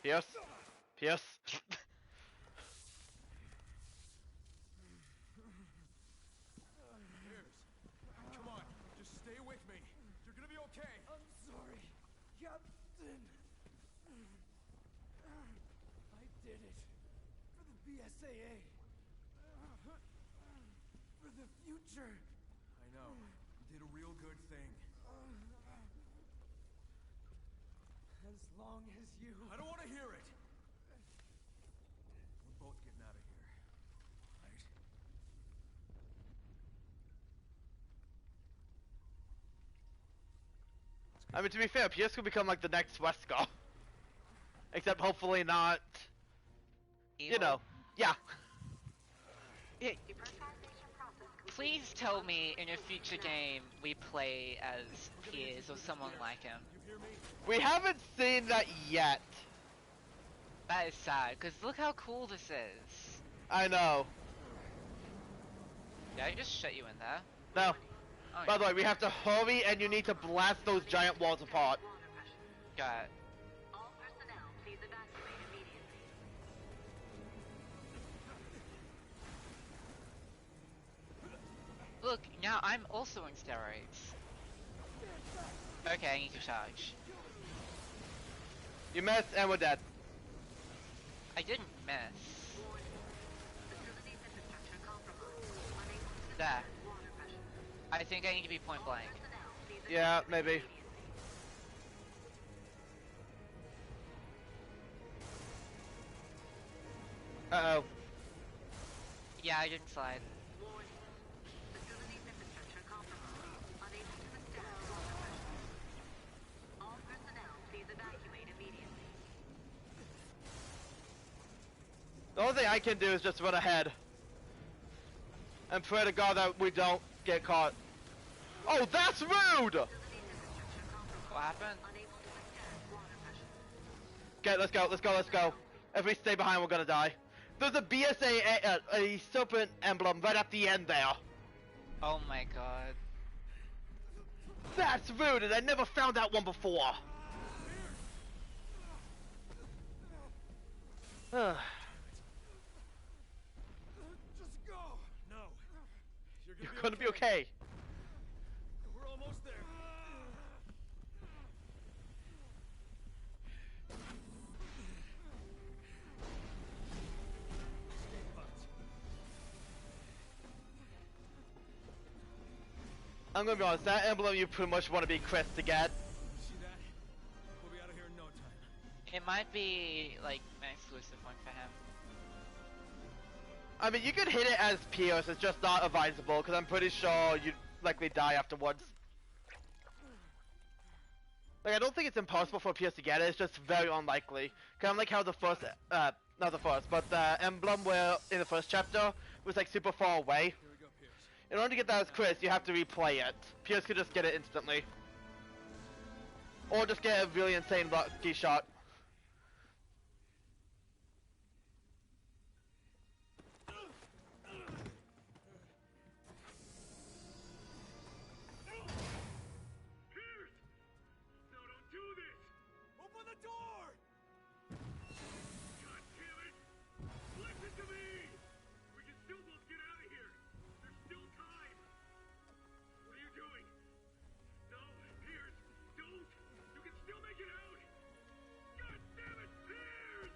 Pierce? Pierce? Piers, come on, just stay with me. You're gonna be okay. I'm sorry, Captain. I did it. For the BSAA. For the future. I know. You did a real good thing. As long as you... I don't want to hear it! We're both getting out of here. Right? I mean, to be fair, Pierce could become like the next Wesker. Except hopefully not. You Evil. know. Yeah. Yeah, Depressurization process complete. please tell me in a future game we play as Piers or someone like him. You hear me? We haven't seen that yet. That is sad, because look how cool this is. I know. Did I just shut you in there? No. Oh, By the way, we have to hurry and you need to blast those giant walls apart. Water pressure. got it. All personnel, please evacuate immediately. Look, now I'm also on steroids. Okay, I need to charge. You missed and we're dead. I didn't miss. Facilities infrastructure compromised. Unable to There. withstand water pressure. I think I need to be point blank. Personnel, please Yeah, evacuate maybe. immediately. Uh-oh. Yeah, I didn't slide. Warning. Facilities infrastructure compromised. Unable to withstand water pressure. All personnel, please evacuate immediately. The only thing I can do is just run ahead. And pray to God that we don't get caught. Oh, that's rude! Facilities infrastructure compromised. What happened? Unable to withstand water pressure. Okay, let's go, let's go, let's go. If we stay behind, we're gonna die. There's a BSA, a serpent emblem right at the end there. Oh my god. That's rude, and I never found that one before. Just go! No. You're gonna be okay. We're almost there. Stay put. I'm gonna be honest, that emblem you pretty much want to be Chris to get. See that? We'll be out of here in no time. It might be like an exclusive one for him. I mean, you could hit it as Pierce, it's just not advisable, because I'm pretty sure you'd likely die afterwards. Like, I don't think it's impossible for Pierce to get it, it's just very unlikely. Kind of like how the first, not the first, but the emblem where, in the first chapter, was like super far away. Here we go, Pierce. In order to get that as Chris, you have to replay it. Pierce could just get it instantly. Or just get a really insane lucky shot. Open the door! God damn it! Listen to me! We can still both get out of here! There's still time! What are you doing? No, Piers, don't! You can still make it out! God damn it, Piers!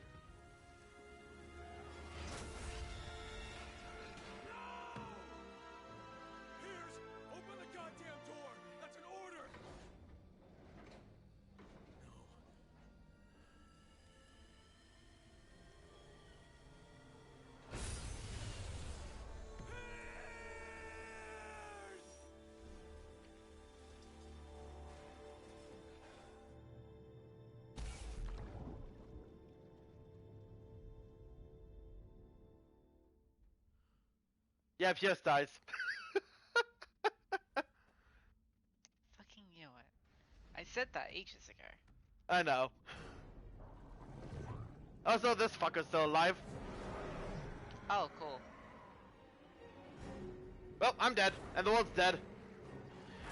No! Piers, open the goddamn door! That's an order! Yeah, Pierce dies. Fucking knew it. I said that ages ago. I know. Also, this fucker's still alive. Oh, cool. Well, I'm dead, and the world's dead.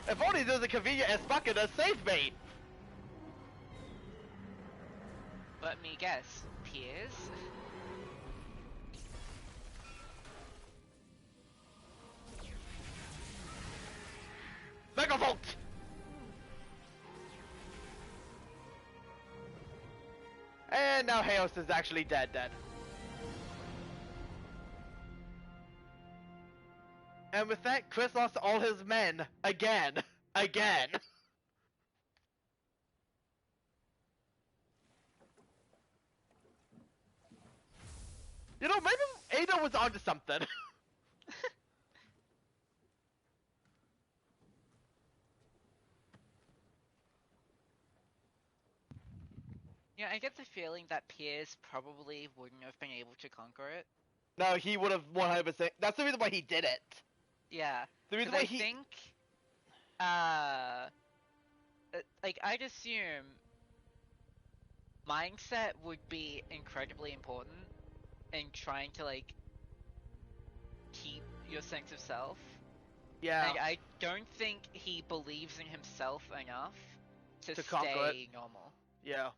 If only there was a convenient ass fucker to save me! Let me guess. Piers? Megavolt! And now Haos is actually dead. And with that, Chris lost all his men. Again. Again. You know, maybe Ada was onto something. Yeah, I get the feeling that Piers probably wouldn't have been able to conquer it. No, he would have 100%. That's the reason why he did it. Yeah. The reason 'Cause why I he. think, like, I'd assume mindset would be incredibly important in trying to, like, keep your sense of self. Yeah. Like, I don't think he believes in himself enough to conquer stay it. normal. Yeah.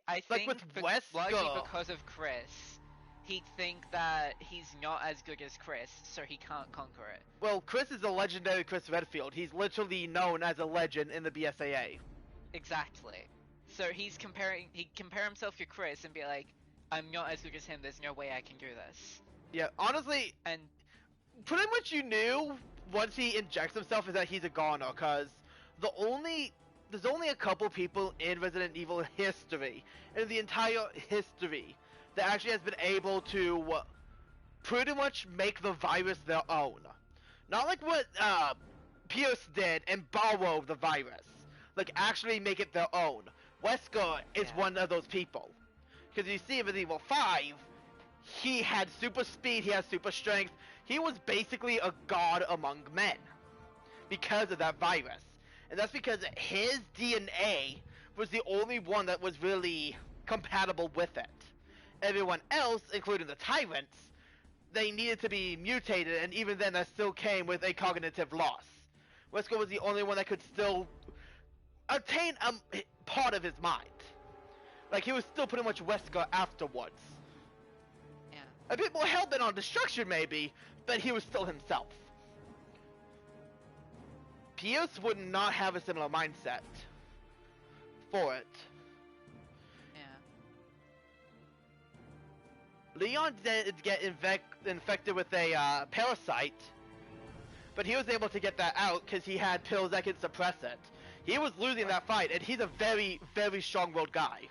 I Like think with Wesker. largely because of Chris, he'd think that he's not as good as Chris, so he can't conquer it. Well, Chris is a legendary Chris Redfield. He's literally known as a legend in the BSAA. Exactly. So he'd compare himself to Chris and be like, I'm not as good as him, there's no way I can do this. Yeah, honestly, And pretty much you knew once he injects himself is that he's a goner, because there's only a couple people in Resident Evil history, in the entire history, that actually has been able to pretty much make the virus their own. Not like what Pierce did and borrow the virus. Like, actually make it their own. Wesker is one of those people. Because you see in Resident Evil 5, he had super speed, he has super strength. He was basically a god among men. Because of that virus. And that's because his DNA was the only one that was really compatible with it. Everyone else, including the tyrants, they needed to be mutated, and even then that still came with a cognitive loss. Wesker was the only one that could still attain a part of his mind. Like, he was still pretty much Wesker afterwards. yeah. A bit more hell-bent on destruction maybe, but he was still himself. Pierce would not have a similar mindset for it. Yeah. Leon did get infected with a parasite, but he was able to get that out because he had pills that could suppress it. He was losing that fight, and he's a very, very strong-willed guy.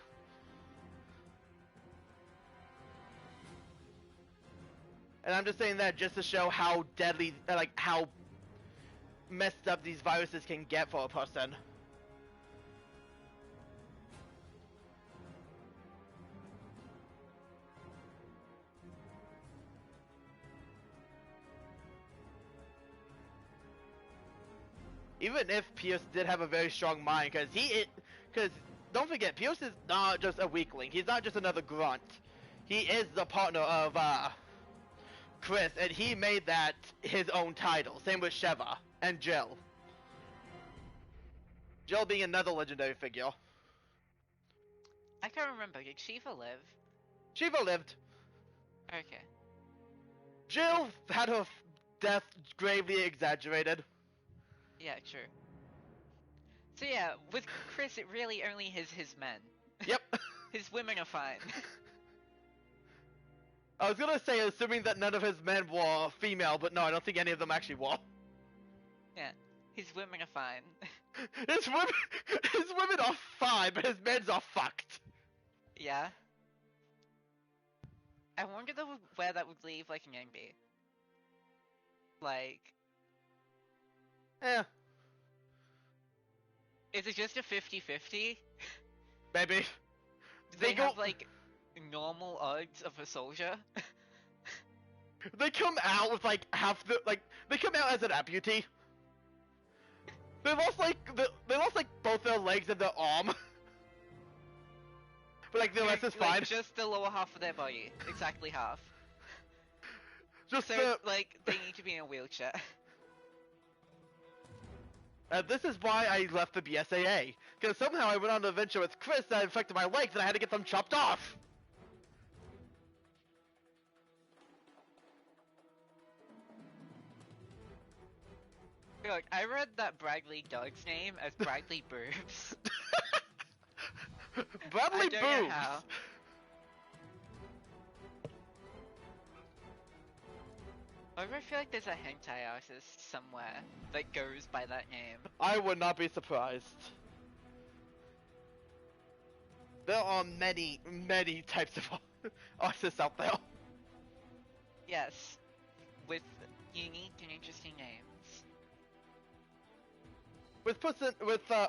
And I'm just saying that just to show how deadly, like, how messed up these viruses can get for a person. Even if Pierce did have a very strong mind, because don't forget, Pierce is not just a weakling. He's not just another grunt. He is the partner of Chris, and he made that his own title. Same with Sheva and Jill. Jill being another legendary figure. I can't remember. Did Shiva live? Shiva lived. Okay. Jill had her death gravely exaggerated. Yeah, true. So yeah, with Chris, it really only is his men. Yep. His women are fine. I was gonna say, assuming that none of his men were female, but no, I don't think any of them actually were. Yeah, his women are fine. His women are fine, but his men's are fucked. Yeah. I wonder though where that would leave like an NB. Like, Yeah, is it just a 50-50? maybe. Do they have like normal odds of a soldier? They come out with like half the they come out as an amputee. They lost like both their legs and their arm. But like the rest is fine. Like, just the lower half of their body, exactly half. Just So like they need to be in a wheelchair. this is why I left the BSAA, because somehow I went on an adventure with Chris that affected my legs and I had to get them chopped off. Look, I read that Bradley Doug's name as Bradley Boobs. Bradley I don't know Boobs. how. However, I feel like there's a hentai artist somewhere that goes by that name. I would not be surprised. There are many, many types of artists out there. Yes, with unique and interesting names. With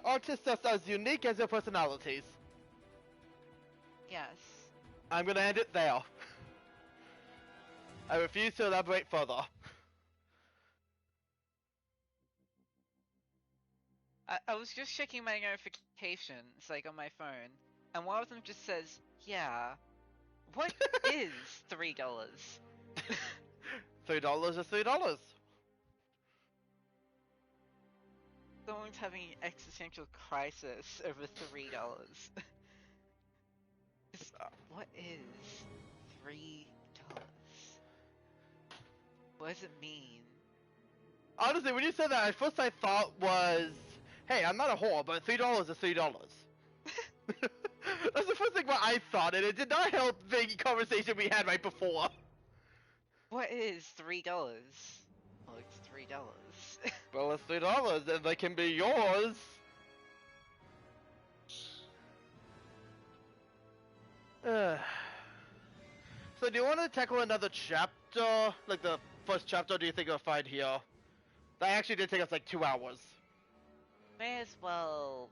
artists that's as unique as their personalities. Yes. I'm gonna end it there. I refuse to elaborate further. I was just checking my notifications, like on my phone, and one of them just says, yeah, what is $3? $3 is $3. Someone's having an existential crisis over $3. What is $3? What does it mean? Honestly, when you said that, at first I thought was, hey, I'm not a whore, but $3 is $3. That's the first thing what I thought, and it did not help the conversation we had right before. What is $3? Well, it's $3. Well, it's $3, and they can be yours. So do you want to tackle another chapter? Like the first chapter, or do you think we'll find here? That actually did take us like 2 hours. May as well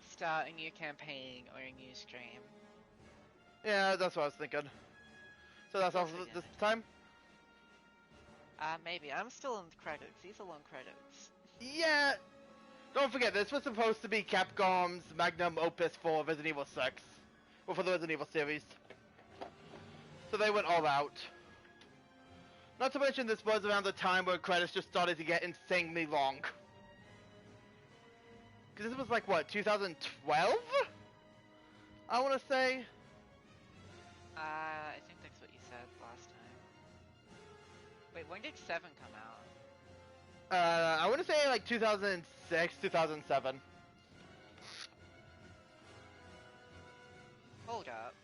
start a new campaign or a new stream. Yeah, that's what I was thinking. So that's all for this time? Maybe. I'm still in the credits. These are long credits. Yeah! Don't forget, this was supposed to be Capcom's magnum opus for Resident Evil 6. Or for the Resident Evil series. So they went all out. Not to mention this was around the time where credits just started to get insanely long. Because this was like, what, 2012? I want to say? I think that's what you said last time. Wait, when did 7 come out? I want to say like 2006, 2007. Hold up.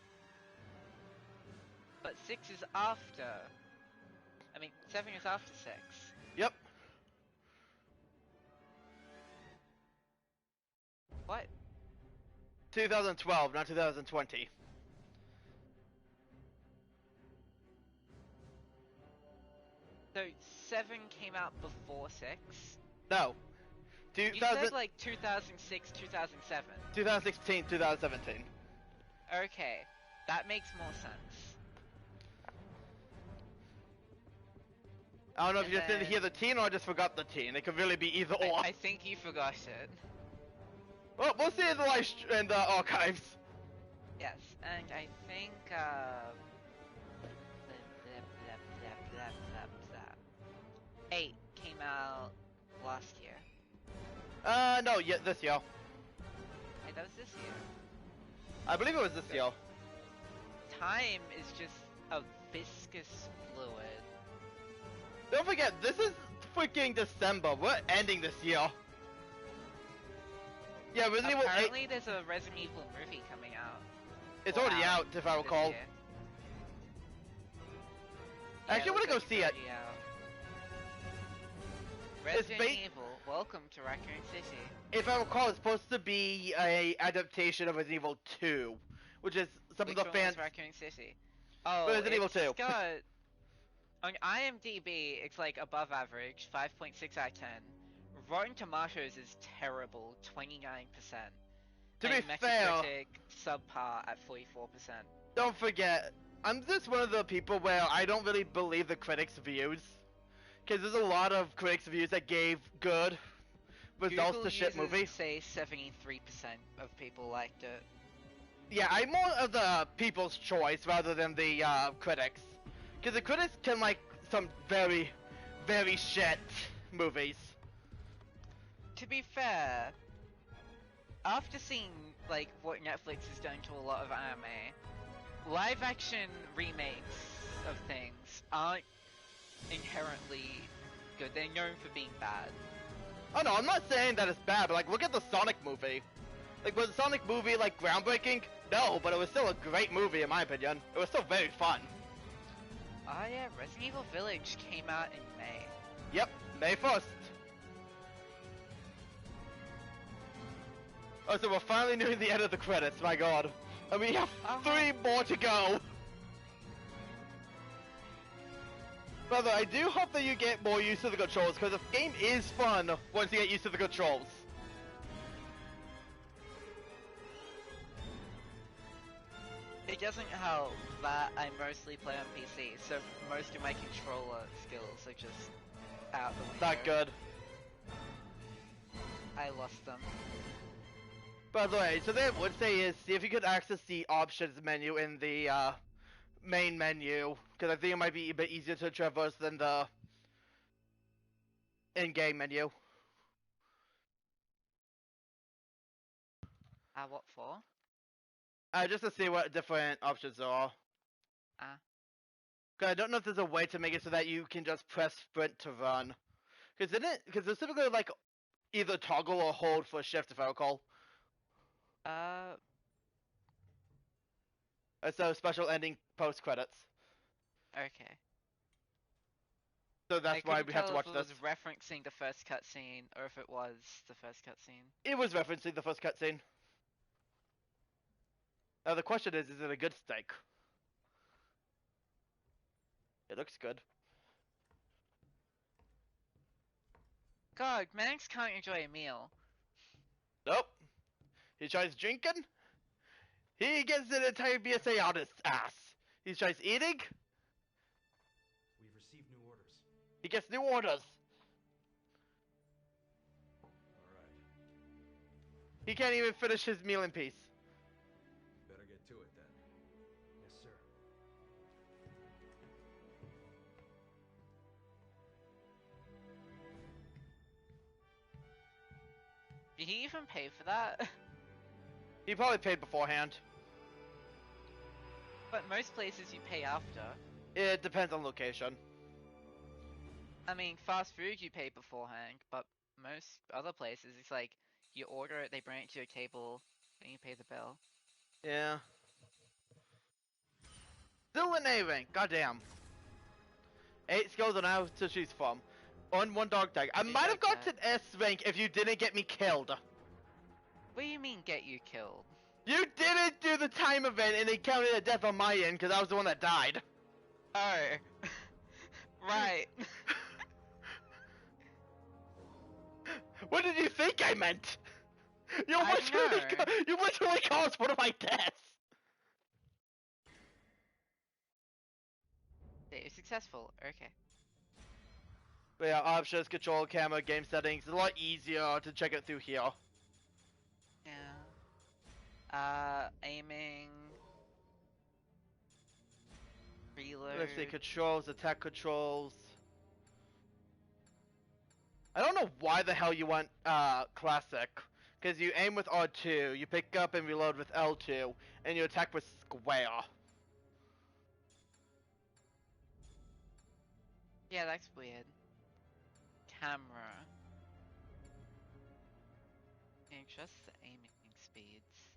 But 6 is after. I mean, 7 is after 6. Yep. What? 2012, not 2020. So 7 came out before 6? No. You 2000, said like 2006, 2007. 2016, 2017. Okay, that makes more sense. I don't know if And you just didn't then- hear the teen or I just forgot the teen. It could really be either or. I think you forgot it. Well, we'll see in the archives. Yes, and I think, blah, blah, blah. 8 came out last year. No, yeah, this year. Hey, that was this year. I believe it was this year. Time is just a viscous fluid. Don't forget, this is freaking December. We're ending this year. Yeah, Resident Evil 8. Apparently there's a Resident Evil movie coming out. It's Or already out, if I this recall. year. Actually, I want to go looks like see it's it. already out. It's Resident ba- Evil, welcome to Raccoon City. If I recall, it's supposed to be a adaptation of Resident Evil 2, which is some Which of the one was fans. Raccoon City? Oh, Resident Evil 2. It's got... On IMDb, it's like above average, 5.6 out of 10. Rotten Tomatoes is terrible, 29%. To and be fair, Metacritic subpar at 44%. don't forget, I'm just one of the people where I don't really believe the critics' views. Because there's a lot of critics' views that gave good results Google to shit users movies. say 73% of people liked it. Yeah, I'm more of the people's choice rather than the critics. Because the critics can like some very, very shit movies. To be fair, after seeing like what Netflix has done to a lot of anime, live action remakes of things aren't inherently good. They're known for being bad. Oh no, I'm not saying that it's bad, but like look at the Sonic movie. Like was the Sonic movie like groundbreaking? No, but it was still a great movie in my opinion. It was still very fun. Oh yeah, Resident Evil Village came out in May. Yep, May 1st. Oh, so we're finally nearing the end of the credits, my god. And we have 3 more to go. By the way, I do hope that you get more used to the controls, because the game is fun once you get used to the controls. It doesn't help that I mostly play on PC, so most of my controller skills are just out the window. Not good. I lost them. By the way, so what I would say is, see if you could access the options menu in the main menu, because I think it might be a bit easier to traverse than the in-game menu. What for? Just to see what different options there are. Ah. Cause I don't know if there's a way to make it so that you can just press sprint to run. Because there's typically like either toggle or hold for shift if I recall. So special ending post credits. Okay. So that's why we have to watch if this. it was referencing the first cutscene, or if it was the first cutscene. It was referencing the first cutscene. Now the question is it a good steak? It looks good. God, Max can't enjoy a meal. Nope. He tries drinking. He gets an entire BSA on his ass. He tries eating. We've received new orders. He gets new orders. Alright, He can't even finish his meal in peace. better get to it then. Yes, sir. Did he even pay for that? He probably paid beforehand. But most places you pay after. It depends on location. I mean, fast food you pay beforehand, but most other places it's like you order it, they bring it to your table, then you pay the bill. Yeah. Still an A rank, goddamn. 8 skills on how to choose from. On 1 dog tag. I You might have got got an S rank if you didn't get me killed. What do you mean get you killed? You didn't do the time event, and they counted a death on my end because I was the one that died. Oh. Right. What did you think I meant? You I literally, know. you literally caused one of my deaths. It is successful. Okay. But yeah, options, control, camera, game settings. It's a lot easier to check it through here. Yeah. Aiming. Reload. Let's see, controls, attack controls. I don't know why the hell you want classic. Because you aim with R2, you pick up and reload with L2, and you attack with square. Yeah, that's weird. Camera. Adjust the aiming speeds.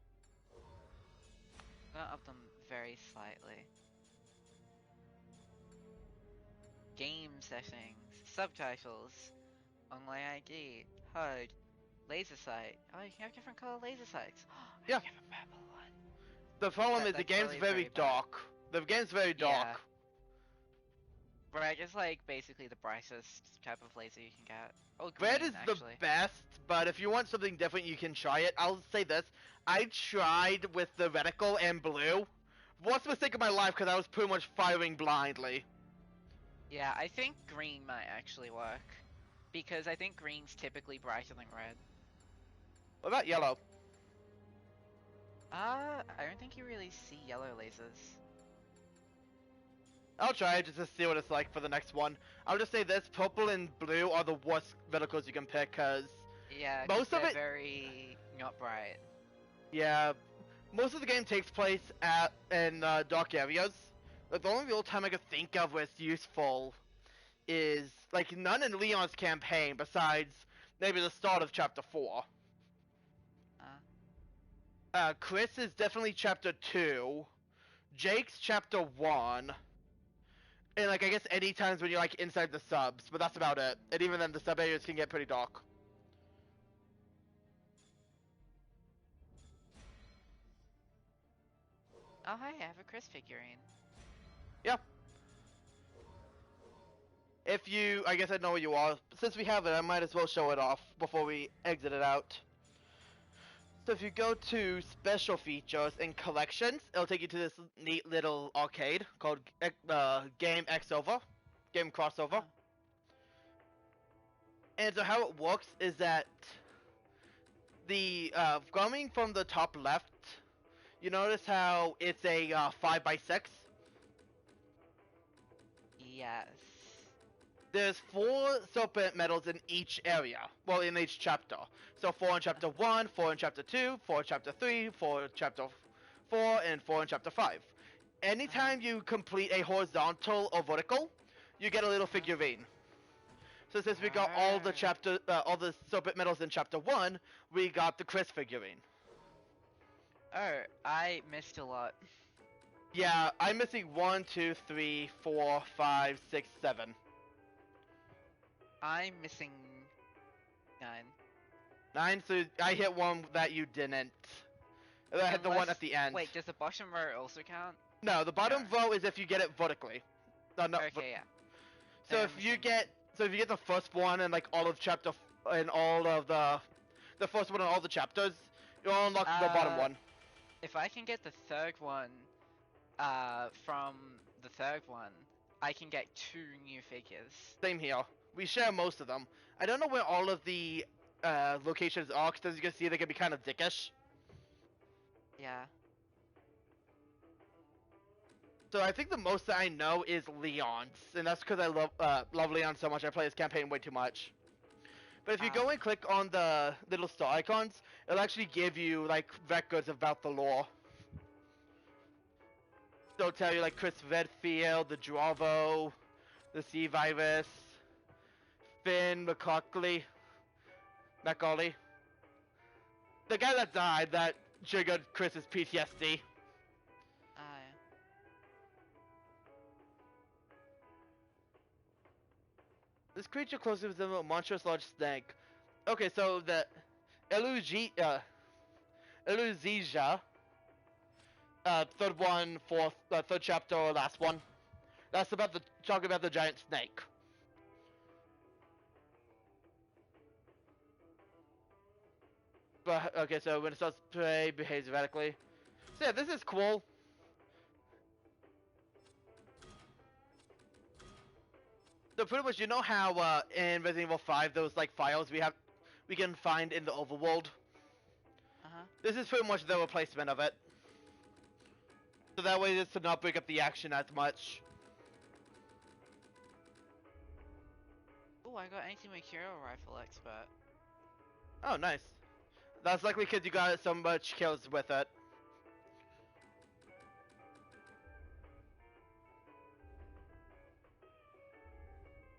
I'm gonna up them very slightly. Game settings. Subtitles. Online ID. HUD. Laser sight. Oh, you can have different color laser sights. I Yeah. can have a purple one. The problem is the That's game's really very very bad. dark. The game's very dark. Yeah. Red is like basically the brightest type of laser you can get. Oh, green, Red is actually. the best, but if you want something different, you can try it. I'll say this. I tried with the reticle and blue. What's the mistake of my life because I was pretty much firing blindly. Yeah, I think green might actually work. Because I think green's typically brighter than red. What about yellow? I don't think you really see yellow lasers. I'll try it just to see what it's like for the next one. I'll just say this, purple and blue are the worst reticles you can pick, because... Yeah, 'cause most of they're it- very not bright. Yeah, most of the game takes place in dark areas. Like, the only real time I could think of where it's useful is, like, none in Leon's campaign, besides maybe the start of Chapter 4. Chris is definitely Chapter 2. Jake's Chapter 1. And, like, I guess any times when you're, like, inside the subs, but that's about it. And even then, the sub areas can get pretty dark. Oh, hi, I have a Chris figurine. Yeah. If you, I guess I know where you are. Since we have it, I might as well show it off before we exit it out. So if you go to special features and collections, it'll take you to this neat little arcade called Game X-Over, Game Crossover. Oh. And so how it works is that the coming from the top left, you notice how it's a 5x6. Yes. There's 4 serpent medals in each area. Well, in each chapter. So 4 in chapter 1, 4 in chapter 2, 4 in chapter 3, 4 in chapter 4, and 4 in chapter 5. Anytime you complete a horizontal or vertical, you get a little figurine. So since we got all the serpent medals in chapter 1, we got the Chris figurine. Oh, I missed a lot. Yeah, I'm missing 1, 2, 3, 4, 5, 6, 7. I'm missing 9. 9, so I hit one that you didn't. I hit the one at the end. Wait, does the bottom row also count? No, the bottom No. row is if you get it vertically. No, Okay, yeah. So Then if I'm you missing- get the first one and like all of chapter and all of the first one and all the chapters, you'll unlock the bottom one. If I can get the third one, from the third one, I can get 2 new figures. Same here. We share most of them. I don't know where all of the locations are, because as you can see, they can be kind of dickish. Yeah. So I think the most that I know is Leon's, and that's because I love Leon so much. I play his campaign way too much. But if you go and click on the little star icons, it'll actually give you like records about the lore. So it'll tell you like Chris Redfield, the Dravo, the Sea Virus, Finn Macaulay, the guy that died that triggered Chris's PTSD. Yeah. This creature closely resembles a monstrous large snake. Okay, so the Illusia. Third one, fourth, third chapter, last one. That's about talking about the giant snake. But okay, so when it starts to play, behaves erratically. So yeah, this is cool. So pretty much, you know how in Resident Evil 5, those like files we can find in the overworld. This is pretty much the replacement of it. So that way, just to not break up the action as much. Oh, I got anti-Mikayla rifle expert. Oh, nice. That's likely because you got so much kills with it.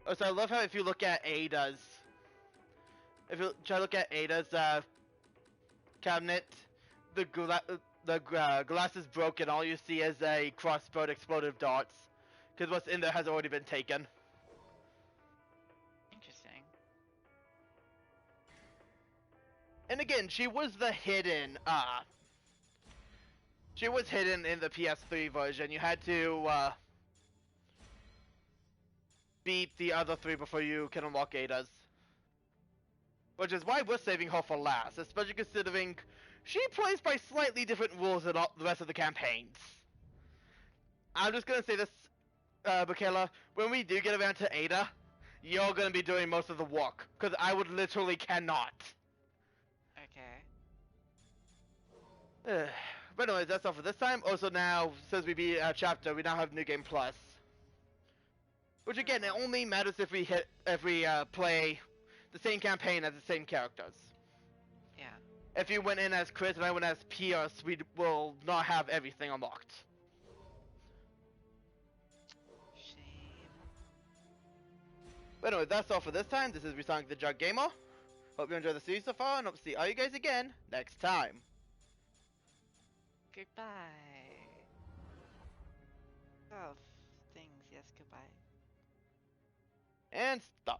Oh, so I love how if you look at Ada's, if you try to look at Ada's cabinet, the glass is broken. All you see is a crossbow explosive darts, because what's in there has already been taken. Interesting. And again, she was hidden in the PS3 version. You had to beat the other three before you can unlock Ada's. Which is why we're saving her for last, especially considering she plays by slightly different rules than all the rest of the campaigns. I'm just gonna say this, Mikayla, when we do get around to Ada, you're gonna be doing most of the work, because I would literally cannot. Okay. But anyways, that's all for this time. Also now, since we beat a chapter, we now have New Game Plus. Which again, it only matters if we play the same campaign as the same characters. Yeah. If you went in as Chris and I went as Pierce, we will not have everything unlocked. Shame. But anyway, that's all for this time. This is Resonic the Jug Gamer. Hope you enjoyed the series so far, and hope to see all you guys again next time. Goodbye. Oh, things. Yes, goodbye. And stop.